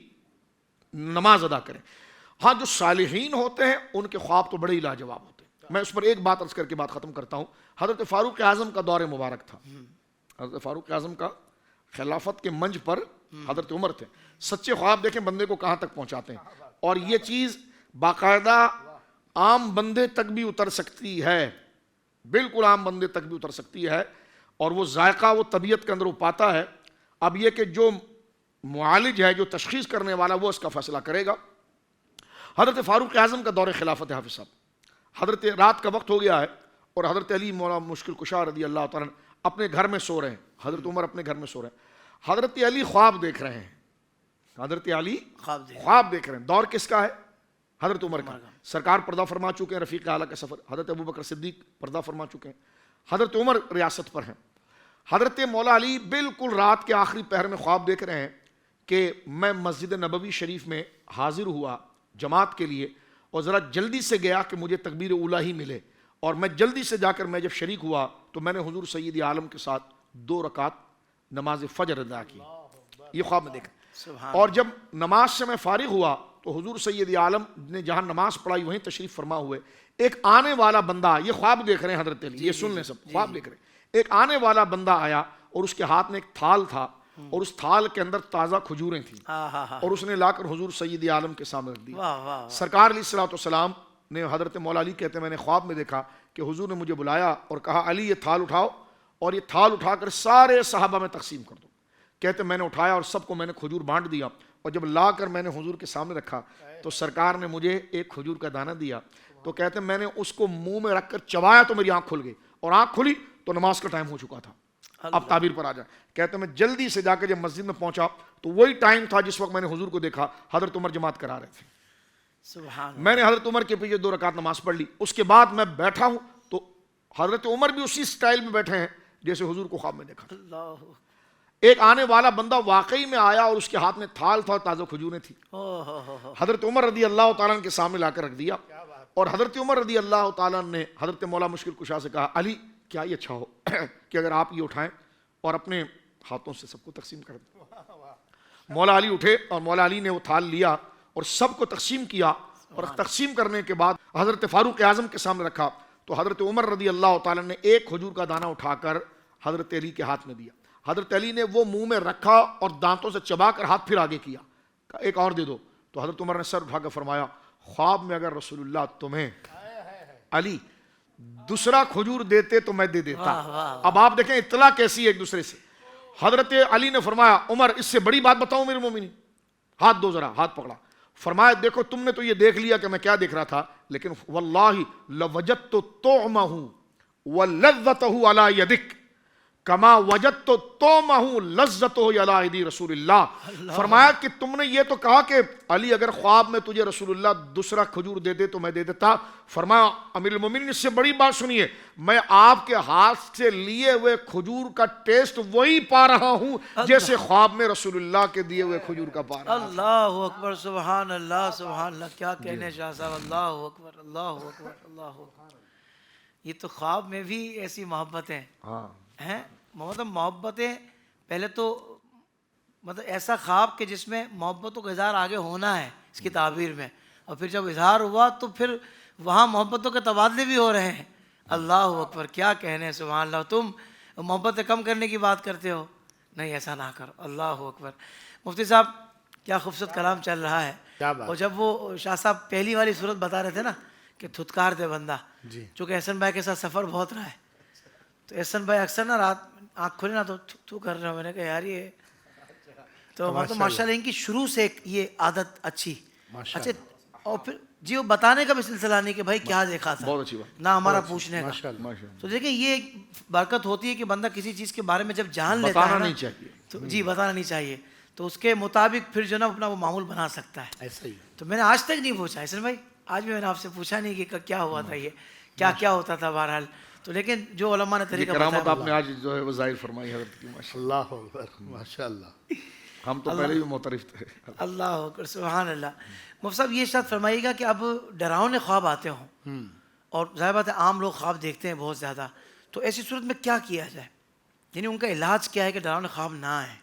نماز ادا کریں. ہاں جو صالحین ہوتے ہیں ان کے خواب تو بڑے ہی لاجواب ہوتے ہیں. میں اس پر ایک بات عرض کر کے بات ختم کرتا ہوں. حضرت فاروق اعظم کا دور مبارک تھا. حضرت فاروق اعظم کا خلافت کے منج پر حضرت عمر تھے. سچے خواب دیکھیں بندے کو کہاں تک پہنچاتے ہیں، اور یہ چیز باقاعدہ عام بندے تک بھی اتر سکتی ہے، بالکل عام بندے تک بھی اتر سکتی ہے، اور وہ ذائقہ وہ طبیعت کے اندر وہ پاتا ہے. اب یہ کہ جو معالج ہے، جو تشخیص کرنے والا، وہ اس کا فیصلہ کرے گا. حضرت فاروق اعظم کا دور خلافت ہے. حافظ صاحب، حضرت رات کا وقت ہو گیا ہے اور حضرت علی مولا مشکل کشا رضی اللہ تعالیٰ اپنے گھر میں سو رہے ہیں. حضرت عمر اپنے گھر میں سو رہے ہیں. حضرت علی خواب دیکھ رہے ہیں. حضرت علی خواب دیکھ رہے ہیں. دور کس کا ہے؟ حضرت عمر کا. سرکار پردہ فرما چکے ہیں، رفیق اعلیٰ کا سفر. حضرت ابو بکر صدیق پردہ فرما چکے ہیں. حضرت عمر ریاست پر ہیں. حضرت مولا علی بالکل رات کے آخری پہر میں خواب دیکھ رہے ہیں کہ میں مسجد نبوی شریف میں حاضر ہوا جماعت کے لیے، اور ذرا جلدی سے گیا کہ مجھے تکبیر اولیٰ ہی ملے، اور میں جلدی سے جا کر میں جب شریک ہوا تو میں نے حضور سید عالم کے ساتھ 2 رکعت نماز فجر ادا کی. یہ خواب میں دیکھا. اور جب نماز سے میں فارغ ہوا تو حضور سید عالم نے جہاں نماز پڑھائی وہیں تشریف فرما ہوئے. ایک آنے والا بندہ، یہ خواب دیکھ رہے ہیں حضرت علی، یہ سن لیں سب، خواب دیکھ رہے ہیں. ایک آنے والا بندہ آیا اور اس کے ہاتھ میں ایک تھال تھا، اور اس تھال کے اندر تازہ کھجوریں تھیں، اور اس نے لا کر حضور سید عالم کے سامنے رکھ دی. سرکار علیہ الصلوۃ والسلام نے، حضرت مولا علی کہتے ہیں میں نے خواب میں دیکھا کہ حضور نے مجھے بلایا اور کہا علی یہ تھال اٹھاؤ اور یہ تھال اٹھا کر سارے صحابہ میں تقسیم کر دو. کہتے میں نے اٹھایا اور سب کو میں نے کھجور بانٹ دیا، اور جب لا کر میں نے حضور کے سامنے رکھا تو سرکار نے مجھے ایک کھجور کا دانہ دیا. تو کہتے میں نے اس کو منہ میں رکھ کر چبایا تو میری آنکھ کھل گئی، اور آنکھ کھلی تو نماز کا ٹائم ہو چکا تھا. اب تعبیر پر آ جائے. کہتے میں جلدی سے جا کے جب مسجد میں پہنچا تو وہی ٹائم تھا جس وقت میں نے حضور کو دیکھا. حضرت عمر جماعت کرا رہے تھے. میں نے حضرت عمر کے پیچھے 2 رکعت نماز پڑھ لی. اس کے بعد میں بیٹھا ہوں تو حضرت عمر بھی اسی سٹائل میں بیٹھے ہیں جیسے حضور کو خواب میں دیکھا. ایک آنے والا بندہ واقعی میں آیا اور اس کے ہاتھ میں تھال تھا اور تازہ کھجوریں تھیں. حضرت عمر رضی اللہ تعالیٰ کے سامنے لا کر رکھ دیا، اور حضرت عمر رضی اللہ تعالیٰ نے حضرت مولا مشکل کشا سے کہا علی کیا یہ اچھا ہو کہ اگر آپ یہ اٹھائیں اور اپنے ہاتھوں سے سب کو تقسیم کر دیں. مولا علی اٹھے اور مولا علی نے وہ تھال لیا اور سب کو تقسیم کیا، اور تقسیم کرنے کے بعد حضرت فاروق اعظم کے سامنے رکھا تو حضرت عمر رضی اللہ تعالیٰ نے ایک کھجور کا دانہ اٹھا کر حضرت علی کے ہاتھ میں دیا. حضرت علی نے وہ منہ میں رکھا اور دانتوں سے چبا کر ہاتھ پھر آگے کیا، ایک اور دے دو. تو حضرت عمر نے سر اٹھا کر فرمایا خواب میں اگر رسول اللہ تمہیں علی دوسرا کھجور دیتے تو میں دے دیتا. اب آپ دیکھیں اطلاع کیسی ہے ایک دوسرے سے. حضرت علی نے فرمایا عمر اس سے بڑی بات بتاؤں میرے مومنین، ہاتھ دو ذرا. ہاتھ پکڑا. فرمایا دیکھو تم نے تو یہ دیکھ لیا کہ میں کیا دیکھ رہا تھا، لیکن واللہ لوجدت طعمہ ولذتہ علی یدک کما وجدت طعمہ لذتہ علی ایدی رسول اللہ. فرمایا کہ تم نے یہ تو کہا کہ علی اگر خواب میں تجھے رسول اللہ دوسرا کھجور دے دے تو میں دے دیتا. فرمایا امیر المومنین اس سے بڑی بات سنیے، میں آپ کے ہاتھ سے لیے ہوئے کھجور کا ٹیسٹ وہی پا رہا ہوں جیسے خواب میں رسول اللہ کے دیے ہوئے کھجور کا پا رہا ہوں. اللہ اکبر، سبحان اللہ سبحان اللہ. کیا کہنے شاہ صاحب، اللہ اکبر اللہ اکبر اللہ اکبر. یہ تو خواب میں بھی ایسی محبتیں ہیں، مطلب محبتیں پہلے تو مطلب ایسا خواب کہ جس میں محبتوں کا اظہار آگے ہونا ہے اس کی تعبیر میں، اور پھر جب اظہار ہوا تو پھر وہاں محبتوں کے تبادلے بھی ہو رہے ہیں. اللہ اکبر. کیا کہنے سبحان اللہ. تم محبتیں کم کرنے کی بات کرتے ہو، نہیں ایسا نہ کرو. اللہ اکبر. مفتی صاحب کیا خوبصورت کلام چل رہا ہے. اور جب وہ شاہ صاحب پہلی والی صورت بتا رہے تھے نا کہ دھتکار دے بندہ، چونکہ احسن بھائی کے ساتھ سفر بہت رہا ہے تو احسن بھائی اکثر نا رات آنکھ کھلے نا تو کر رہے ہو. میں نے کہا یار یہ تو ماشاء اللہ ان کی شروع سے یہ عادت اچھی. اچھا اور پھر جی وہ بتانے کا بھی سلسلہ نہیں کہ بھائی کیا دیکھا تھا، نہ ہمارا پوچھنے کا. تو دیکھیں یہ برکت ہوتی ہے کہ بندہ کسی چیز کے بارے میں جب جان لیتا ہے تو جی بتانا نہیں چاہیے. تو اس کے مطابق پھر جو نا اپنا وہ معمول بنا سکتا ہے. ایسا ہی تو میں نے آج تک نہیں پوچھا حسن بھائی, آج بھی میں نے آپ سے پوچھا نہیں کہ کیا ہوا تھا, یہ کیا کیا ہوتا تھا بہرحال. تو لیکن جو علماء نے یہ طریقہ کرامت بتایا, آپ نے آج جو ہے وہ ظاہر فرمائی حضرت کی, ماشاء اللہ اکبر, ماشاء اللہ. اللہ. ہم تو پہلے بھی معترف تھے. اللہ اکبر, سبحان اللہ. مفتی صاحب یہ ارشاد فرمائیے گا کہ اب ڈراؤنے خواب آتے ہوں اور ظاہر بات ہے عام لوگ خواب دیکھتے ہیں بہت زیادہ, تو ایسی صورت میں کیا کیا جائے, یعنی ان کا علاج کیا ہے کہ ڈراؤنے خواب نہ آئیں؟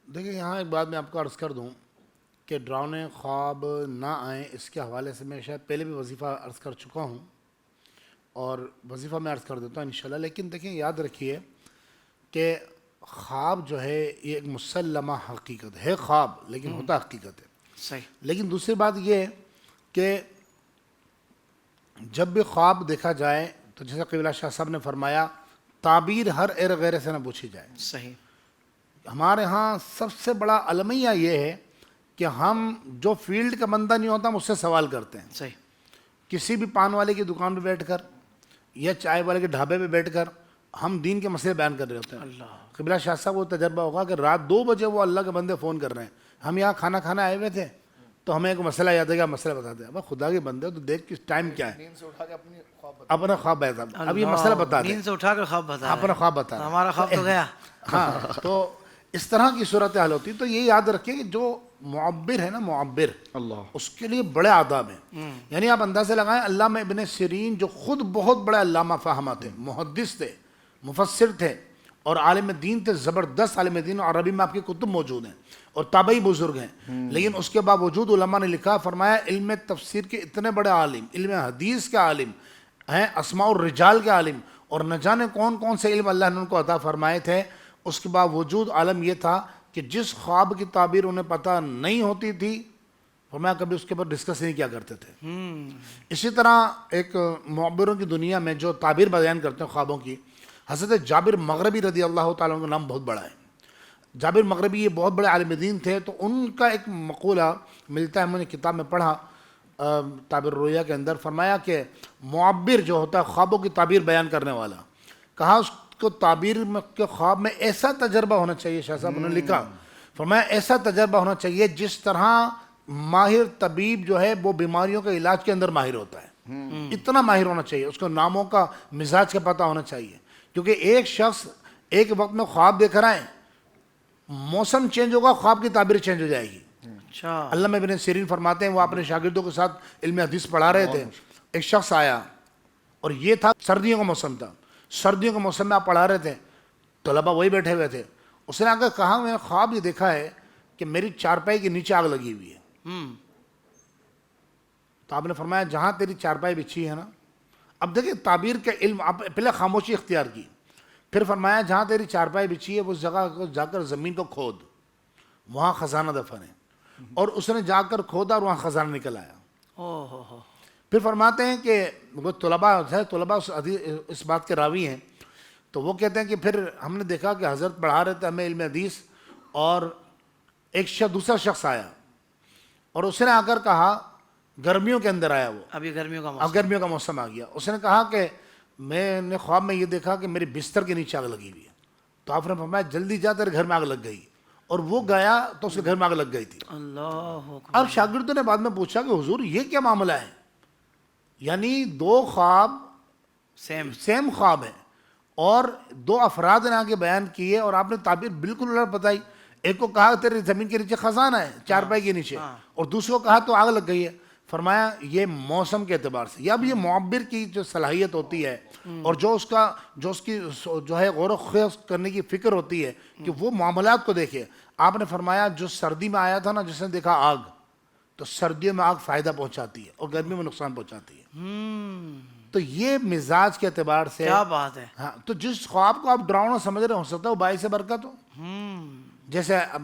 دیکھیں یہاں ایک بات میں آپ کو عرض کر دوں کہ ڈراؤنے خواب نہ آئیں, اس کے حوالے سے میں شاید پہلے بھی وظیفہ عرض کر چکا ہوں اور وظیفہ میں عرض کر دیتا ہوں انشاءاللہ. لیکن دیکھیں یاد رکھیے کہ خواب جو ہے یہ ایک مسلمہ حقیقت ہے, خواب لیکن ہوتا حقیقت ہے. صحیح. لیکن دوسری بات یہ کہ جب بھی خواب دیکھا جائے تو جیسے قبلہ شاہ صاحب نے فرمایا تعبیر ہر ایر غیرے سے نہ پوچھی جائے. صحیح. ہمارے ہاں سب سے بڑا المیہ یہ ہے کہ ہم جو فیلڈ کا بندہ نہیں ہوتا ہم اس سے سوال کرتے ہیں. صحیح. کسی بھی پان والے کی دکان پہ بیٹھ کر یا چائے والے کے ڈھابے پہ بیٹھ کر ہم دین کے مسئلے بیان کر رہے ہوتے ہیں. اللہ. قبلہ شاہ صاحب کو تجربہ ہوگا کہ رات 2 بجے وہ اللہ کے بندے فون کر رہے ہیں, ہم یہاں کھانا کھانا آئے ہوئے تھے تو ہمیں ایک مسئلہ یاد ہے کہ مسئلہ بتاتے ہیں. خدا کے بندے تو دیکھ کس ٹائم کیا ہے, اپنا خواب بتا, اب یہ مسئلہ بتا دیں, نیند سے اٹھا کر خواب بتا, اپنا خواب بتا. ہمارا خواب تو گیا. ہاں, تو اس طرح کی صورتحال ہوتی. تو یہ یاد رکھیں کہ جو معبر ہے نا, معبر, اللہ, اس کے لیے بڑے آداب ہیں. یعنی آپ اندازہ لگائیں علامہ ابن سیرین جو خود بہت بڑے علامہ فہمہ تھے, محدث تھے, مفسر تھے اور عالم دین تھے, زبردست عالم دین, اور عربی میں آپ کی کتب موجود ہیں اور تابعی بزرگ ہیں. لیکن اس کے باوجود علماء نے لکھا, فرمایا علم تفسیر کے اتنے بڑے عالم, علم حدیث کے عالم ہیں, اسماء الرجال کے عالم, اور نہ جانے کون کون سے علم اللہ نے ان کو عطا فرمائے تھے. اس کے باوجود عالم یہ تھا کہ جس خواب کی تعبیر انہیں پتہ نہیں ہوتی تھی فرمایا کبھی اس کے اوپر ڈسکس نہیں کیا کرتے تھے. اسی طرح ایک معبروں کی دنیا میں جو تعبیر بیان کرتے ہیں خوابوں کی, حضرت جابر مغربی رضی اللہ تعالیٰ عنہ کا نام بہت بڑا ہے. جابر مغربی یہ بہت بڑے عالم دین تھے. تو ان کا ایک مقولہ ملتا ہے, میں نے کتاب میں پڑھا تعبیر رویا کے اندر, فرمایا کہ معبر جو ہوتا ہے خوابوں کی تعبیر بیان کرنے والا, کہا اس کو تعبیر کے خواب میں ایسا تجربہ ہونا چاہیے. شاہ صاحب نے لکھا, فرمایا ایسا تجربہ ہونا چاہیے جس طرح ماہر طبیب جو ہے وہ بیماریوں کے علاج کے اندر ماہر ہوتا ہے, اتنا ماہر ہونا چاہیے. اس کو ناموں کا مزاج کا پتہ ہونا چاہیے. کیونکہ ایک شخص ایک وقت میں خواب دیکھ رہا ہے, موسم چینج ہوگا, خواب کی تعبیر چینج ہو جائے گی. اچھا. علامہ ابن سیرین فرماتے ہیں وہ اپنے شاگردوں کے ساتھ علم حدیث پڑھا رہے تھے, ایک شخص آیا اور یہ تھا سردیوں کا موسم تھا, سردیوں کے موسم میں آپ پڑھا رہے تھے, طلبہ وہی بیٹھے ہوئے تھے. اس نے آ کر کہا میں نے خواب یہ دیکھا ہے کہ میری چارپائی کے نیچے آگ لگی ہوئی ہے. تو آپ نے فرمایا جہاں تیری چارپائی بچھی ہے نا, اب دیکھیں تعبیر کا علم, آپ پہلے خاموشی اختیار کی, پھر فرمایا جہاں تیری چارپائی بچھی ہے اس جگہ کو جا کر زمین کو کھود, وہاں خزانہ دفن ہے. اور اس نے جا کر کھودا اور وہاں خزانہ نکل آیا. پھر فرماتے ہیں کہ وہ طلباء اس بات کے راوی ہیں, تو وہ کہتے ہیں کہ پھر ہم نے دیکھا کہ حضرت پڑھا رہے تھے ہمیں علم حدیث, اور ایک دوسرا شخص آیا اور اس نے آ کر کہا, گرمیوں کے اندر آیا, وہ ابھی گرمیوں کا اب گرمیوں کا موسم آ گیا, اس نے کہا کہ میں نے خواب میں یہ دیکھا کہ میری بستر کے نیچے آگ لگی ہوئی ہے. تو آپ نے فرمایا جلدی جا, تیرے گھر میں آگ لگ گئی. اور وہ گیا تو اس کے گھر میں آگ لگ گئی تھی. اللہ. اب شاگردوں نے بعد میں پوچھا کہ حضور یہ کیا معاملہ ہے, یعنی 2 خواب سیم خواب ہیں اور 2 افراد نے آگے بیان کیے اور آپ نے تعبیر بالکل الٹ بتائی. ایک کو کہا تیرے زمین کے نیچے خزانہ ہے, چارپائی کے نیچے, اور دوسرے کو کہا تو آگ لگ گئی ہے. فرمایا یہ موسم کے اعتبار سے, یا اب یہ معبر کی جو صلاحیت ہوتی ہے اور جو اس کی جو ہے غور و خوض کرنے کی فکر ہوتی ہے کہ وہ معاملات کو دیکھے. آپ نے فرمایا جو سردی میں آیا تھا نا, جس نے دیکھا آگ, تو سردیوں میں آگ فائدہ پہنچاتی ہے اور گرمی میں نقصان پہنچاتی ہے. تو یہ مزاج کے اعتبار سے کیا بات ہے. ہاں, تو جس خواب کو آپ ڈراؤنا سمجھ رہے ہو سکتا ہے وہ باعث برکت ہو. جیسے اب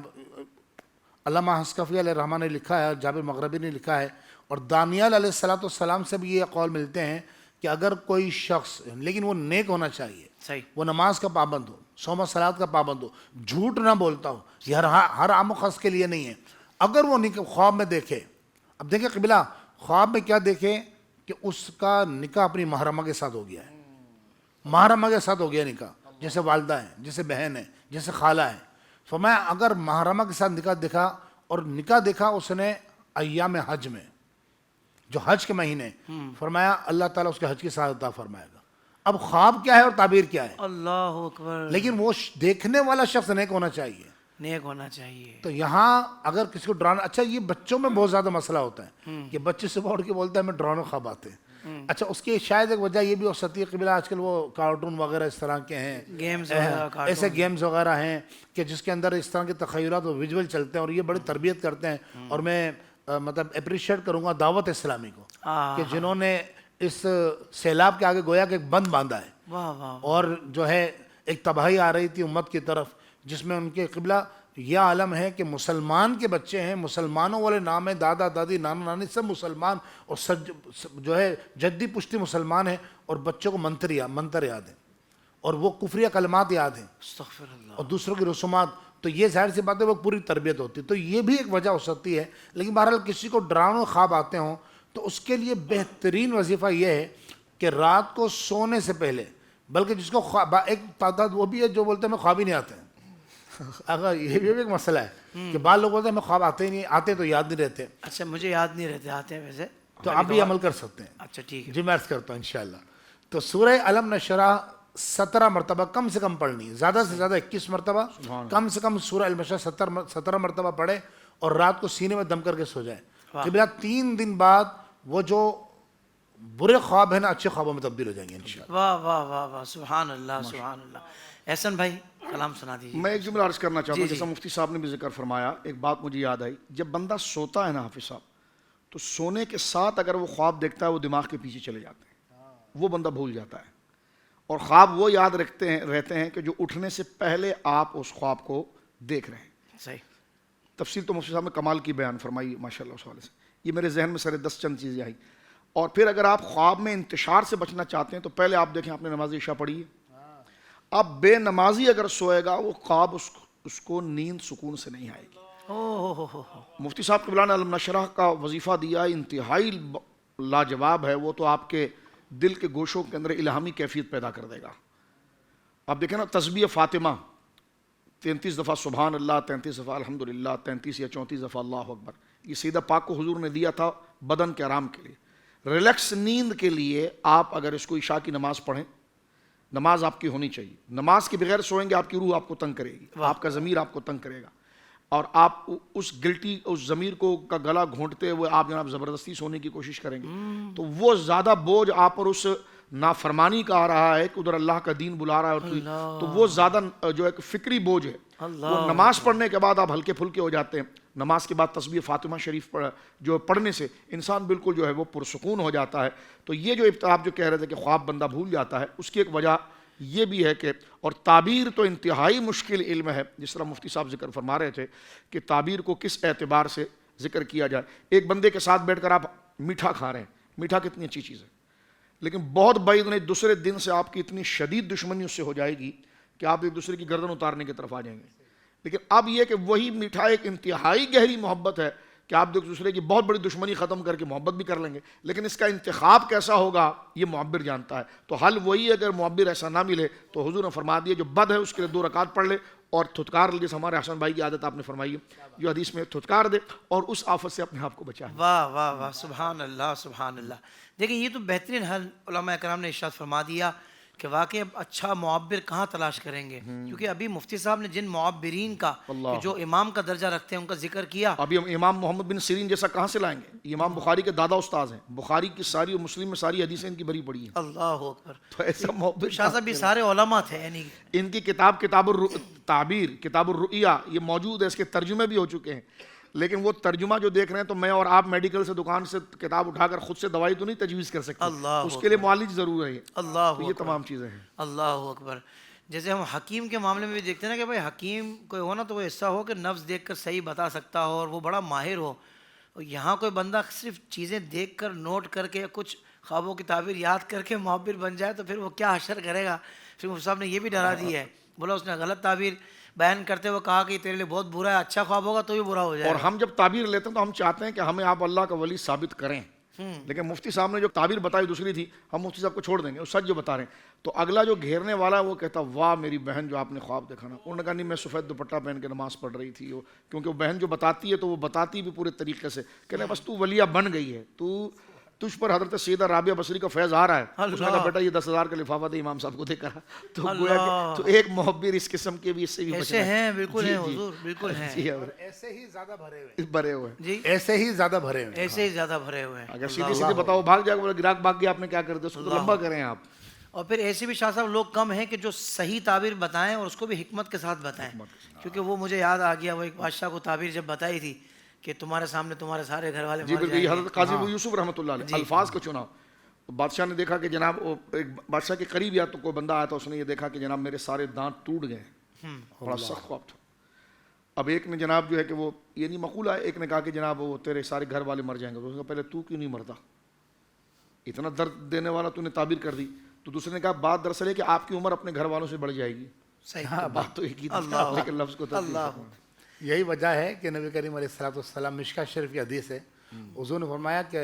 علامہ حسکفی علیہ الرحمٰن نے لکھا ہے, جابر مغربی نے لکھا ہے, اور دانیال علیہ السلام سے بھی یہ قول ملتے ہیں کہ اگر کوئی شخص, لیکن وہ نیک ہونا چاہیے, صحیح, وہ نماز کا پابند ہو, صوم و صلات کا پابند ہو, جھوٹ نہ بولتا ہو, یہ ہر عام و خاص کے لیے نہیں ہے. اگر وہ خواب میں دیکھے, اب دیکھیں قبلہ, خواب میں کیا دیکھے کہ اس کا نکاح اپنی محرمہ کے ساتھ ہو گیا ہے, محرمہ کے ساتھ ہو گیا نکاح, جیسے والدہ ہیں, جیسے بہن ہے, جیسے خالہ ہے. فرمایا اگر محرمہ کے ساتھ نکاح دیکھا، اور نکاح دیکھا اس نے ایام حج میں، جو حج کے مہینے، فرمایا اللہ تعالیٰ اس کے حج کی سعادت عطا فرمائے گا۔ اب خواب کیا ہے اور تعبیر کیا ہے، اللہ اکبر، لیکن وہ دیکھنے والا شخص نیک ہونا چاہیے۔ نیک ہونا چاہیے۔ تو یہاں اگر کسی کو ڈرانا، اچھا یہ بچوں میں بہت زیادہ مسئلہ ہوتا ہے کہ بچے صبح اٹھ کے بولتا ہے میں ڈرانے خواب آتے ہیں۔ اچھا اس کی شاید ایک وجہ یہ بھی ہو سکتی ہے، قبلہ آج کل وہ کارٹون وغیرہ اس طرح کے ہیں، گیمز وغیرہ، ایسے گیمز وغیرہ ہیں کہ جس کے اندر اس طرح کے تخیلات و ویژول چلتے ہیں، اور یہ بڑی تربیت کرتے ہیں۔ اور میں مطلب اپریشیٹ کروں گا دعوت اسلامی کو کہ جنہوں نے اس سیلاب کے آگے گویا کہ ایک بند باندھا ہے، واہ واہ، اور جو ہے ایک تباہی آ رہی تھی امت کی طرف، جس میں ان کے قبلہ یہ عالم ہے کہ مسلمان کے بچے ہیں، مسلمانوں والے نام ہیں، دادا دادی نانا نانی سب مسلمان، اور جو ہے جدی پشتی مسلمان ہیں، اور بچوں کو منتر یاد ہیں، اور وہ کفریہ کلمات یاد ہیں، استغفر اللہ، اور دوسروں کی رسومات۔ تو یہ ظاہر سی بات ہے وہ پوری تربیت ہوتی ہے، تو یہ بھی ایک وجہ ہو سکتی ہے۔ لیکن بہرحال کسی کو ڈراؤنے خواب آتے ہوں تو اس کے لیے بہترین وظیفہ یہ ہے کہ رات کو سونے سے پہلے، بلکہ جس کو خواب، ایک تعداد وہ بھی ہے جو بولتے ہیں میں خواب ہی نہیں آتے ہیں، اگر یہ بھی ایک مسئلہ ہے کہ بعض لوگ بولتے ہیں میں خواب آتے ہی نہیں، آتے تو یاد نہیں رہتے۔ اچھا مجھے یاد نہیں رہتے، آتے ہیں ویسے تو آپ بھی عمل کر سکتے ہیں۔ اچھا ٹھیک ہے، جی میں عرض کرتا ہوں انشاءاللہ۔ تو سورہ علم نشرح 17 مرتبہ کم سے کم پڑھنی ہے، زیادہ سے زیادہ 21 مرتبہ، کم سے کم سورہ علم نشرح 17 مرتبہ پڑھے، اور رات کو سینے میں دم کر کے سو جائے۔ قبلہ 3 دن بعد وہ جو برے خواب ہیں نا اچھے خوابوں میں تبدیل ہو جائیں گے انشاءاللہ۔ واہ واہ واہ واہ، سبحان اللہ سبحان اللہ۔ احسن بھائی کلام سنا دیجیے۔ میں ایک جملہ عرض کرنا چاہتا ہوں، جیسا مفتی صاحب نے بھی ذکر فرمایا، ایک بات مجھے یاد آئی، جب بندہ سوتا ہے نا حافظ صاحب، تو سونے کے ساتھ اگر وہ خواب دیکھتا ہے وہ دماغ کے پیچھے چلے جاتے ہیں، وہ بندہ بھول جاتا ہے، اور خواب وہ یاد رہتے ہیں کہ جو اٹھنے سے پہلے آپ اس خواب کو دیکھ رہے ہیں۔ صحیح، تفصیل تو مفتی صاحب نے کمال کی بیان فرمائی ماشاءاللہ اس حوالے سے، یہ میرے ذہن میں سر دست چند چیزیں آئی۔ اور پھر اگر آپ خواب میں انتشار سے بچنا چاہتے ہیں تو پہلے آپ دیکھیں آپ نے نماز عشاء پڑھی ہے، اب بے نمازی اگر سوئے گا وہ خواب اس کو نیند سکون سے نہیں آئے گی۔ مفتی صاحب قبلہ نے علم نشرح کا وظیفہ دیا، انتہائی لاجواب ہے، وہ تو آپ کے دل کے گوشوں کے اندر الہامی کیفیت پیدا کر دے گا۔ آپ دیکھیں نا تسبیح فاطمہ 33 دفعہ سبحان اللہ، 33 دفعہ الحمدللہ، 33 یا 34 دفعہ اللہ اکبر، یہ سیدہ پاک کو حضور نے دیا تھا بدن کے آرام کے لیے، ریلیکس نیند کے لیے۔ آپ اگر اس کو عشاء کی نماز پڑھیں، نماز آپ کی ہونی چاہیے، نماز کے بغیر سوئیں گے آپ کی روح آپ کو تنگ کرے گی، آپ کا ضمیر آپ کو تنگ کرے گا، اور آپ اس گلٹی اس ضمیر کو کا گلا گھونٹتے ہوئے آپ جناب زبردستی سونے کی کوشش کریں گے، تو وہ زیادہ بوجھ آپ پر اس نافرمانی کا آ رہا ہے کہ ادھر اللہ کا دین بلا رہا ہے، تو وہ زیادہ جو ایک فکری بوجھ ہے۔ وہ نماز پڑھنے کے بعد آپ ہلکے پھلکے ہو جاتے ہیں، نماز کے بعد تسبیح فاطمہ شریف جو پڑھنے سے انسان بالکل جو ہے وہ پرسکون ہو جاتا ہے۔ تو یہ جو آپ جو کہہ رہے تھے کہ خواب بندہ بھول جاتا ہے، اس کی ایک وجہ یہ بھی ہے کہ، اور تعبیر تو انتہائی مشکل علم ہے، جس طرح مفتی صاحب ذکر فرما رہے تھے کہ تعبیر کو کس اعتبار سے ذکر کیا جائے۔ ایک بندے کے ساتھ بیٹھ کر آپ میٹھا کھا رہے ہیں، میٹھا کتنی اچھی چیز ہے، لیکن بہت بعید نہیں دوسرے دن سے آپ کی اتنی شدید دشمنی اس سے ہو جائے گی کہ آپ ایک دوسرے کی گردن اتارنے کی طرف آ جائیں گے۔ لیکن اب یہ کہ وہی میٹھا ایک انتہائی گہری محبت ہے کہ آپ ایک دوسرے کی بہت بڑی دشمنی ختم کر کے محبت بھی کر لیں گے، لیکن اس کا انتخاب کیسا ہوگا یہ معبر جانتا ہے۔ تو حل وہی ہے، اگر معبر ایسا نہ ملے تو حضور نے فرما دیا جو بد ہے اس کے لیے 2 رکعت پڑھ لے، اور تھتکار لے، جیسے ہمارے حسن بھائی کی عادت آپ نے فرمائی ہے جو حدیث میں، تھتکار دے اور اس آفت سے اپنے آپ کو بچائے۔ واہ واہ واہ، سبحان اللہ سبحان اللہ۔ دیکھیں یہ تو بہترین حل علماء کرام نے ارشاد فرما دیا کہ واقعی اب اچھا معبر کہاں تلاش کریں گے، کیونکہ ابھی مفتی صاحب نے جن معبرین کا کہ جو امام کا درجہ رکھتے ہیں ان کا ذکر کیا، ابھی ہم امام محمد بن سیرین جیسا کہاں سے لائیں گے؟ یہ امام بخاری کے دادا استاذ ہیں، بخاری کی ساری اور مسلم میں ساری حدیثیں ان کی بھری پڑی ہیں۔ اللہ اکبر، تو ایسا معبر شاہ صاحب یہ سارے علماء تھے، یعنی ان کی کتاب التعبیر، کتاب الرؤیا یہ موجود ہے، اس کے ترجمے بھی ہو چکے ہیں، لیکن وہ ترجمہ جو دیکھ رہے ہیں تو میں اور آپ میڈیکل سے دکان سے کتاب اٹھا کر خود سے دوائی تو نہیں تجویز کر سکتے، اس کے لیے معالج ضرور ہے۔ اللہ یہ تمام چیزیں ہیں۔ اللہ اکبر۔ جیسے ہم حکیم کے معاملے میں بھی دیکھتے ہیں نا کہ بھائی حکیم کوئی ہو نا تو وہ ایسا ہو کہ نفس دیکھ کر صحیح بتا سکتا ہو اور وہ بڑا ماہر ہو، اور یہاں کوئی بندہ صرف چیزیں دیکھ کر نوٹ کر کے کچھ خوابوں کی تعبیر یاد کر کے معبر بن جائے تو پھر وہ کیا حشر کرے گا۔ پھر مفتی صاحب نے یہ بھی ڈرا دی ہے، بولا اس نے غلط تعبیر بیان کرتے ہوئے کہا کہ تیرے لیے بہت برا ہے، اچھا خواب ہوگا تو بھی برا ہو جائے اور گا۔ ہم جب تعبیر لیتے ہیں تو ہم چاہتے ہیں کہ ہمیں آپ اللہ کا ولی ثابت کریں، لیکن مفتی صاحب نے جو تعبیر بتائی دوسری تھی، ہم مفتی صاحب کو چھوڑ دیں گے، وہ سچ جو بتا رہے ہیں. تو اگلا جو گھیرنے والا ہے وہ کہتا واہ میری بہن جو آپ نے خواب دیکھا نا. انہوں نے کہا نہیں، میں سفید دوپٹہ پہن کے نماز پڑھ رہی تھی، کیونکہ وہ بہن جو بتاتی ہے تو وہ بتاتی بھی پورے طریقے سے، کہنے بس تو ولیہ بن گئی ہے، تجھ پر حضرت سیدہ رابعہ بصری کا فیض آ رہا ہے. اس نے کہا بیٹا یہ 10,000 کا لفافہ دے امام صاحب کو دے کر. تو گویا کہ تو ایک محبر اس قسم کے بھی اس سے بھی ایسے ہیں، بالکل ہیں حضور، بالکل ہیں. ایسے ہی زیادہ بھرے ہوئے جی ایسے ہی زیادہ بھرے ہوئے ایسے ہی زیادہ بھرے ہوئے ہیں. اگر سیدھی سیدھی بتاؤ بھاگ جائے گا، گراہک بھاگ گیا، آپ نے کیا کر دیا، اس کو تو لمبا کریں آپ. اور پھر ایسے بھی شاہ صاحب لوگ کم ہیں کہ جو صحیح تعبیر بتائیں اور اس کو بھی حکمت کے ساتھ بتائیں. کیونکہ وہ مجھے یاد آ گیا، وہ ایک بادشاہ کو تعبیر جب بتائی تھی کہ تمہارے سامنے تمہارے سارے گھر والے جی مر بالکل. جائیں یہ گے. حضرت قاضی ابو یوسف رحمۃ اللہ علیہ الفاظ کا چناؤ. بادشاہ نے دیکھا کہ جناب ایک بادشاہ کے قریب یا تو کوئی بندہ آیا تھا، اس نے یہ دیکھا کہ جناب میرے سارے دانت ٹوٹ گئے ہیں. بڑا سخت خواب تھا. اب ایک نے جناب جو ہے کہ وہ یہ نہیں مقولہ ہے، ایک نے کہا کہ جناب وہ تیرے سارے گھر والے مر جائیں گے. تو اس نے کہا پہلے تو کیوں نہیں مرتا، اتنا درد دینے والا تو نے تعبیر کر دی. تو دوسرے نے کہا بات دراصل ہے کہ آپ کی عمر اپنے گھر والوں سے بڑھ جائے گی. صحیح بات تو ایک ہی تھی، لیکن لفظ کو یہی وجہ ہے کہ نبی کریم علیہ الصلوۃ والسلام، مشکاۃ شریف کی حدیث ہے، حضور نے فرمایا کہ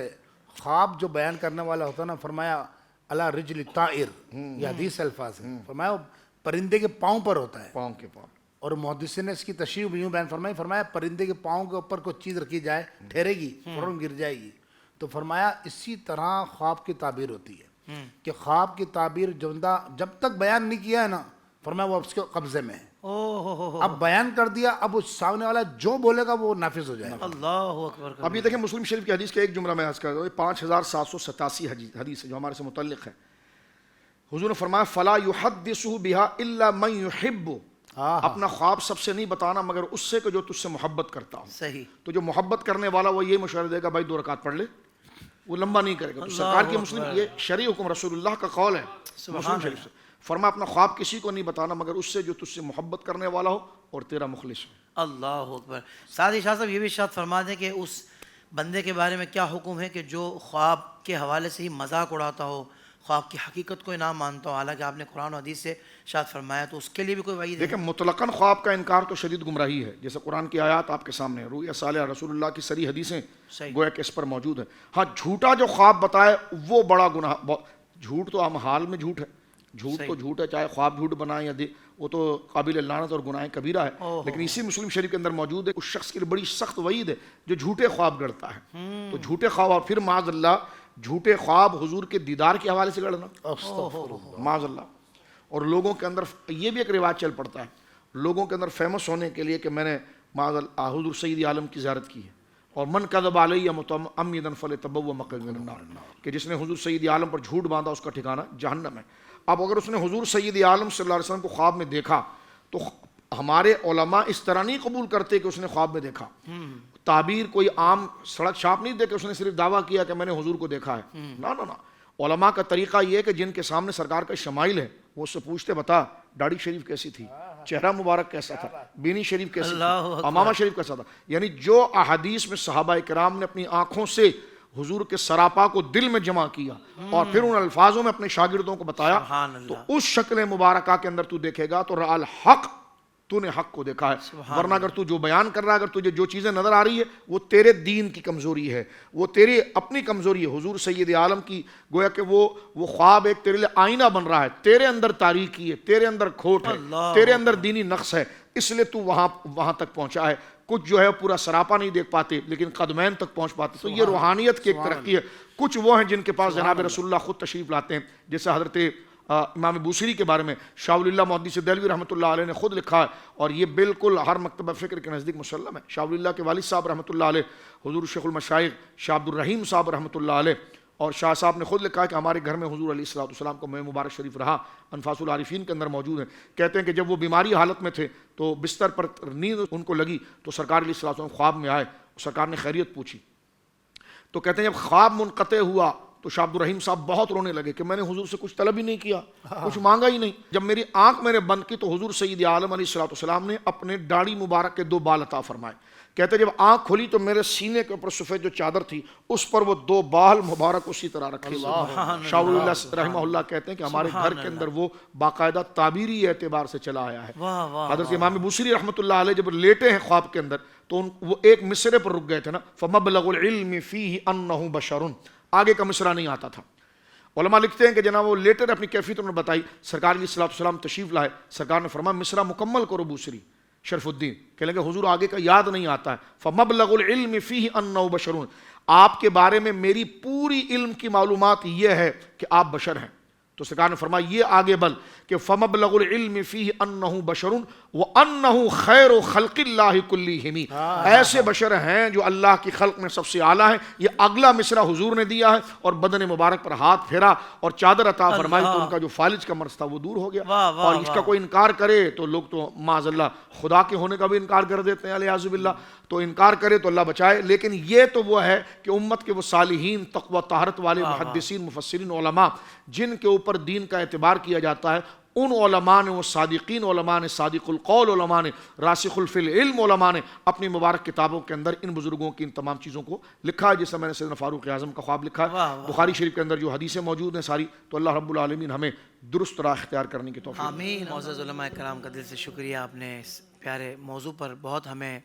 خواب جو بیان کرنے والا ہوتا ہے نا، فرمایا اللہ رجل طائر، یہ حدیث الفاظ ہیں، فرمایا پرندے کے پاؤں پر ہوتا ہے. پاؤں کے پاؤں. اور محدثین نے اس کی تشریح بھی یوں بیان فرمائی، فرمایا پرندے کے پاؤں کے اوپر کوئی چیز رکھی جائے ٹھہرے گی، فوراً گر جائے گی. تو فرمایا اسی طرح خواب کی تعبیر ہوتی ہے کہ خواب کی تعبیر جب تک بیان نہیں کیا ہے نا، فرمایا وہ اس کے قبضے میں ہے. اب بیان کر دیا، اب اس سامنے والا جو بولے گا وہ نافذ ہو جائے گا. اللہ اکبر. اب یہ دیکھیں مسلم شریف کی حدیث کا ایک جملہ میں عرض کر دوں، 5787 حدیث ہے جو ہمارے سے متعلق ہے. حضور نے فرمایا فلا یحدثہ بها الا من یحب. اپنا خواب سب سے نہیں بتانا مگر اس سے کہ جو تجھ سے محبت کرتا ہوں. صحیح. تو جو محبت کرنے والا وہ یہ مشورہ دے گا بھائی 2 رکعت پڑھ لے، وہ لمبا نہیں کرے گا. تو سرکار کی مسلم یہ شرعی حکم رسول اللہ کا قول ہے مسلم شریف سے. فرما اپنا خواب کسی کو نہیں بتانا مگر اس سے جو تجھ سے محبت کرنے والا ہو اور تیرا مخلص ہو. اللہ اکبر. ساتھ ہی شاہ صاحب یہ بھی ارشاد فرما دیں کہ اس بندے کے بارے میں کیا حکم ہے کہ جو خواب کے حوالے سے ہی مذاق اڑاتا ہو، خواب کی حقیقت کو نہ مانتا ہو، حالانکہ آپ نے قرآن و حدیث سے ارشاد فرمایا، تو اس کے لیے بھی کوئی وعید ہے؟ دیکھیں مطلقاً خواب کا انکار تو شدید گمراہی ہے. جیسے قرآن کی آیات آپ کے سامنے ہیں، رؤیا صالحہ رسول اللہ کی صریح حدیثیں گویا کہ اس پر موجود ہیں. ہاں جھوٹا جو خواب بتائے وہ بڑا گناہ. جھوٹ تو عام حال میں جھوٹ ہے، جھوٹ تو جھوٹ ہے، چاہے خواب جھوٹ بنائے یا دے، وہ تو قابل لعنت اور گناہ کبیرہ ہے. لیکن اسی مسلم شریف کے اندر موجود ہے اس شخص کے لیے بڑی سخت وعید ہے جو جھوٹے خواب گڑتا ہے. تو جھوٹے خواب، اور پھر معاذ اللہ جھوٹے خواب حضور کے دیدار کے حوالے سے گڑنا، معاذ اللہ. اور لوگوں کے اندر یہ بھی ایک رواج چل پڑتا ہے، لوگوں کے اندر فیمس ہونے کے لیے کہ میں نے معاذ اللہ حضور سید عالم کی زیارت کی ہے، اور من کذب علی متعمدا فليتبوأ مقعده من النار، کہ جس نے حضور سید عالم پر جھوٹ باندھا اس کا ٹھکانہ جہنم ہے. اب اگر اس نے حضور سید عالم صلی اللہ علیہ وسلم کو خواب میں دیکھا تو ہمارے علماء اس طرح نہیں قبول کرتے کہ اس نے خواب میں دیکھا. تعبیر کوئی عام سڑک چھاپ نہیں دے کہ اس نے صرف دعویٰ کیا کہ میں نے حضور کو دیکھا ہے. نا نا نا، علماء کا طریقہ یہ ہے کہ جن کے سامنے سرکار کا شمائل ہے وہ اس سے پوچھتے بتا داڑھی شریف کیسی تھی، چہرہ مبارک کیسا تھا، بینی شریف کیسی تھی، امامہ شریف کیسا تھا. یعنی جو احادیث میں صحابہ کرام نے اپنی آنکھوں سے حضور کے سراپا کو دل میں جمع کیا اور پھر ان الفاظوں میں اپنے شاگردوں کو بتایا، تو اس شکل مبارکہ کے اندر تو دیکھے گا تو رأى الحق، تو نے حق کو دیکھا ہے. ورنہ اگر تو جو بیان کر رہا ہے، اگر تجھے جو چیزیں نظر آ رہی ہے وہ تیرے دین کی کمزوری ہے، وہ تیری اپنی کمزوری ہے. حضور سید عالم کی گویا کہ وہ خواب ایک تیرے لیے آئینہ بن رہا ہے، تیرے اندر تاریکی ہے، تیرے اندر کھوٹ ہے، تیرے اندر دینی نقص ہے، اس لیے تو وہاں تک پہنچا ہے. کچھ جو ہے پورا سراپا نہیں دیکھ پاتے لیکن قدمین تک پہنچ پاتے. تو یہ روحانیت کی ایک ترقی ہے. کچھ وہ ہیں جن کے پاس جناب رسول اللہ خود تشریف لاتے ہیں، جیسے حضرت امام بوصیری کے بارے میں شاہ ولی اللہ محدث دہلوی رحمۃ اللہ علیہ نے خود لکھا ہے، اور یہ بالکل ہر مکتبہ فکر کے نزدیک مسلم ہے. شاہ ولی اللہ کے والد صاحب رحمۃ اللہ علیہ حضور شیخ المشائخ شاہ عبد الرحیم صاحب رحمۃ اللہ علیہ، اور شاہ صاحب نے خود لکھا ہے کہ ہمارے گھر میں حضور علیہ السلام کا منہ مبارک شریف رہا. انفاس العارفین کے اندر موجود ہیں. کہتے ہیں کہ جب وہ بیماری حالت میں تھے تو بستر پر نیند ان کو لگی تو سرکار علیہ السلام خواب میں آئے، سرکار نے خیریت پوچھی. تو کہتے ہیں جب خواب منقطع ہوا تو شاہ عبد الرحیم صاحب بہت رونے لگے کہ میں نے حضور سے کچھ طلب ہی نہیں کیا، کچھ مانگا ہی نہیں. جب میری آنکھ میں نے بند کی تو حضور سید عالم علیہ السلام نے اپنے داڑھی مبارک کے 2 بال عطا فرمائے. کہتے جب آنکھ کھلی تو میرے سینے کے اوپر سفید جو چادر تھی اس پر وہ 2 بال مبارک اسی طرح رکھے. شاہ ولی اللہ رحمہ اللہ کہتے ہیں کہ ہمارے گھر کے اندر وہ باقاعدہ تعبیری اعتبار سے چلا آیا ہے. حضرت امام بوصیری رحمۃ اللہ علیہ جب لیٹے ہیں خواب کے اندر تو وہ ایک مصرے پر رک گئے تھے نا، فَمَبْلَغُ الْعِلْمِ فِيهِ أَنَّهُ بَشَرٌ، آگے کا مصرع نہیں آتا تھا۔ علماء لکھتے ہیں کہ جناب وہ لیٹر اپنی کیفیت انہوں نے بتائی، سرکار علیہ الصلوۃ والسلام تشریف لائے، سرکار نے فرمایا مصرع مکمل کرو بوسری۔ شرف الدین کہنے لگے حضور آگے کا یاد نہیں آتا ہے، فَمَبْلَغُ الْعِلْمِ فِيهِ أَنَّهُ بَشَرٌ، آپ کے بارے میں میری پوری علم کی معلومات یہ ہے کہ آپ بشر ہیں۔ تو سرکار نے فرمایا یہ آگے بل کہ فَمَبْلَغُ الْعِلْمِ فِيهِ أَنَّهُ بَشَرٌ وَأَنَّهُ خَيْرُ خَلْقِ اللَّهِ كُلِّهِمْ، ایسے بشر ہیں جو اللہ کی خلق میں سب سے اعلیٰ ہیں۔ یہ اگلا مصرع حضور نے دیا ہے اور بدن مبارک پر ہاتھ پھیرا اور چادر عطا فرمائی تو ان کا جو فالج کا مرض تھا وہ دور ہو گیا۔ اور اس کا کوئی انکار کرے تو لوگ تو معاذ اللہ خدا کے ہونے کا بھی انکار کر دیتے ہیں، علیہ باللہ، تو انکار کرے تو اللہ بچائے۔ لیکن یہ تو وہ ہے کہ امت کے وہ صالحین، تقوی طہارت والے محدثین، مفسرین، علماء جن کے اوپر دین کا اعتبار کیا جاتا ہے، ان علماء نے، وہ صادقین علماء نے، صادق القول علماء نے، راسخ فی العلم علماء نے اپنی مبارک کتابوں کے اندر ان بزرگوں کی ان تمام چیزوں کو لکھا ہے، جیسا میں نے سیدنا فاروق اعظم کا خواب لکھا ہے۔ بخاری شریف کے اندر جو حدیثیں موجود ہیں ساری، تو اللہ رب العالمین ہمیں درست راہ اختیار کرنے کی توفیق۔ آمین۔ معزز علماء کرام کا دل سے شکریہ، آپ نے اس پیارے موضوع پر بہت ہمیں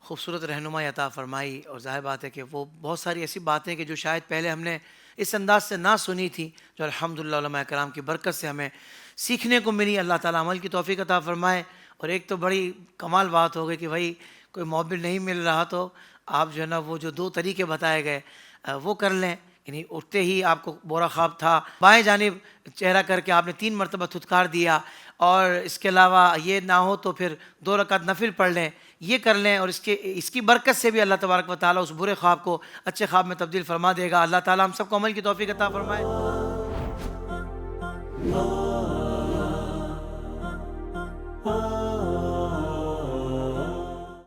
خوبصورت رہنمائی عطا فرمائی، اور ظاہر بات ہے کہ وہ بہت ساری ایسی باتیں کہ جو شاید پہلے ہم نے اس انداز سے نہ سنی تھی، جو الحمدللہ علماء کرام کی برکت سے ہمیں سیکھنے کو ملی۔ اللہ تعالیٰ عمل کی توفیق عطا فرمائے۔ اور ایک تو بڑی کمال بات ہو گئی کہ بھائی کوئی موبل نہیں مل رہا تو آپ جو ہے نا وہ جو 2 طریقے بتائے گئے وہ کر لیں، یعنی اٹھتے ہی آپ کو بورا خواب تھا، بائیں جانب چہرہ کر کے آپ نے 3 مرتبہ تھتکار دیا، اور اس کے علاوہ یہ نہ ہو تو پھر 2 رکعت نفل پڑھ لیں، یہ کر لیں، اور اس کی برکت سے بھی اللہ تبارک و تعالیٰ اس برے خواب کو اچھے خواب میں تبدیل فرما دے گا۔ اللہ تعالیٰ ہم سب کو عمل کی توفیق عطا فرمائے۔